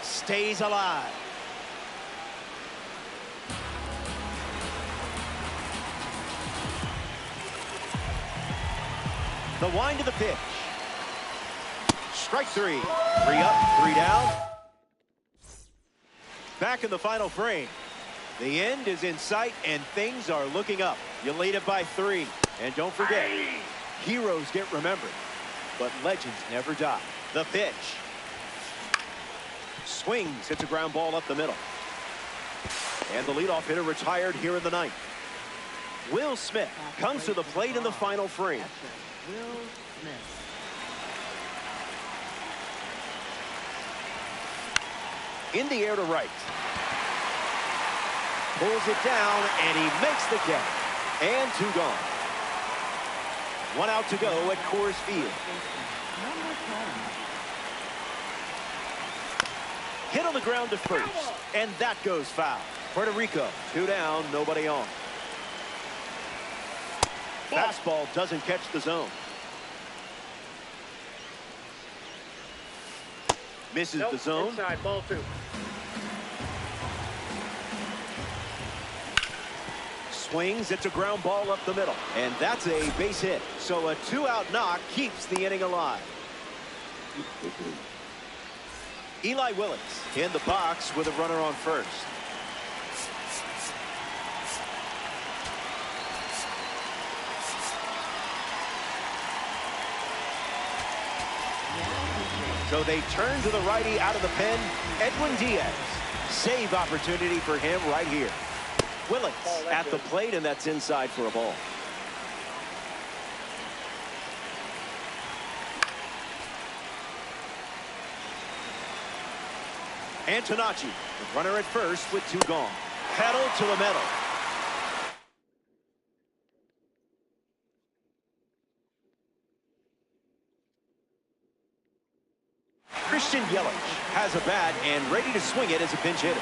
Stays alive. The wind to the pitch. Strike 3. 3 up, 3 down. Back in the final frame. The end is in sight and things are looking up. You lead it by 3. And don't forget, heroes get remembered, but legends never die. The pitch. Swings, hits a ground ball up the middle. And the leadoff hitter retired here in the 9th. Will Smith comes to the plate in the final frame. Will Smith. In the air to right. Pulls it down, and he makes the catch. And 2 gone. 1 out to go at Coors Field. Number 10. Hit on the ground to first, and that goes foul. Puerto Rico, 2 down, nobody on. Fastball doesn't catch the zone. Misses the zone. Inside, ball 2. Swings, it's a ground ball up the middle. And that's a base hit. So a 2-out knock keeps the inning alive. Eli Willis in the box with a runner on first. So they turn to the righty out of the pen. Edwin Diaz. Save opportunity for him right here. Willis at the plate, and that's inside for a ball. Antonacci, the runner at first with 2 gone. Pedal to the metal. Christian Yelich has a bat and ready to swing it as a pinch hitter.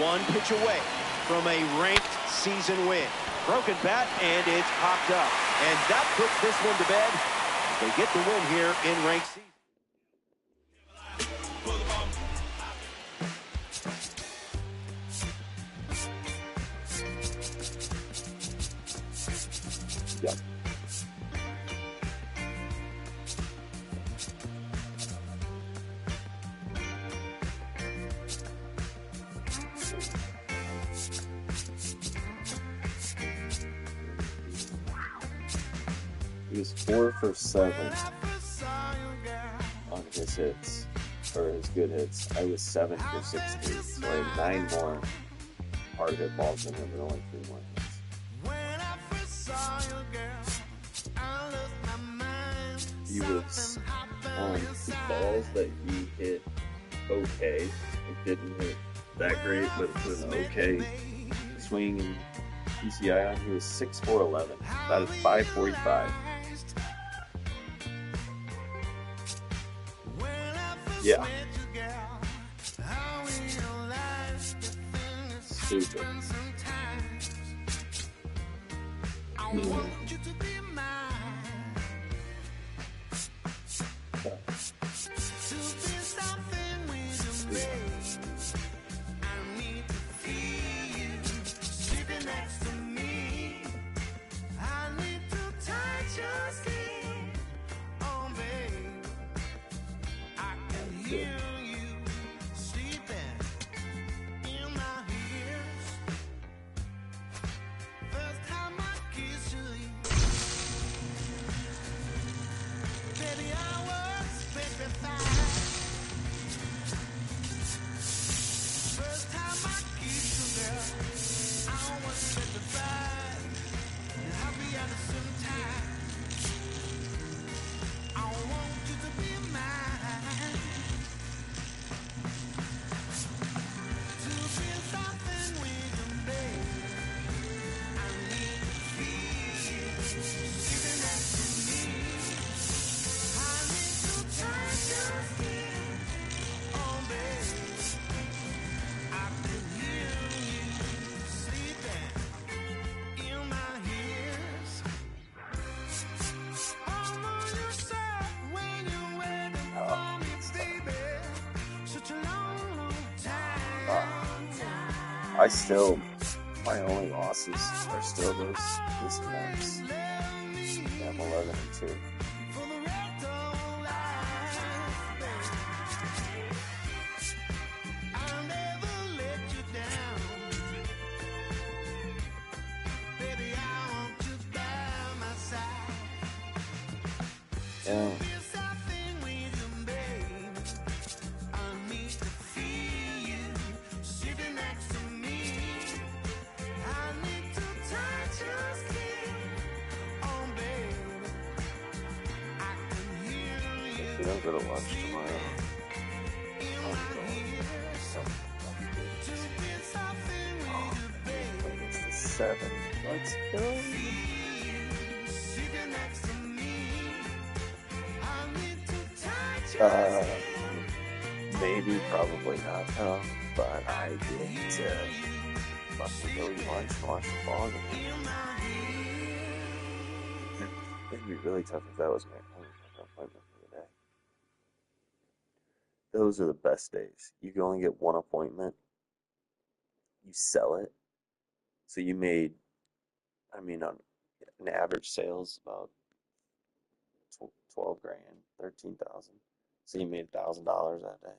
1 pitch away from a ranked season win. Broken bat, and it's popped up. And that puts this one to bed. They get the win here in ranked season. Yep. He was 4 for 7 on his hits, or his good hits. I was 7 for 16, so I had 9 more hard hit balls than him, but only 3 more hits. He was on the balls that he hit okay. It didn't hit that great, but it was an okay swing and PCI on. He was 6 for 11. That is 545. Yeah. Stupid. I still, my only losses are still those Mets. Yeah, I'm 11-2. Yeah. I'm gonna go to lunch tomorrow. It's the 7. Let's go. Maybe, probably not, though. But I get to fucking go to lunch and watch the ball game. It'd be really tough if that was my appointment for the day. Those are the best days. You can only get 1 appointment. You sell it. So you made, I mean, on an average sales about 12 grand, 13,000. So you made $1,000 that day.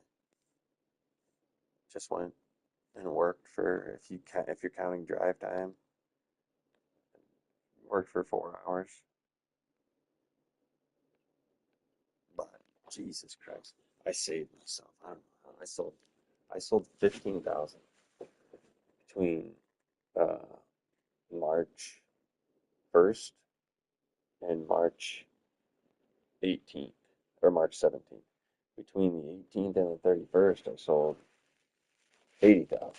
Just went and worked for, if you're counting drive time, worked for 4 hours. But Jesus Christ, I saved myself. I don't know how I sold 15,000 between March 1st and March 18th or March 17th. between the 18th and the 31st, I sold 80,000.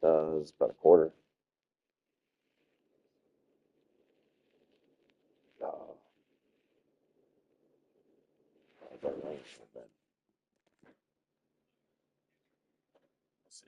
That was about a quarter. Oh, I don't know. Let's see.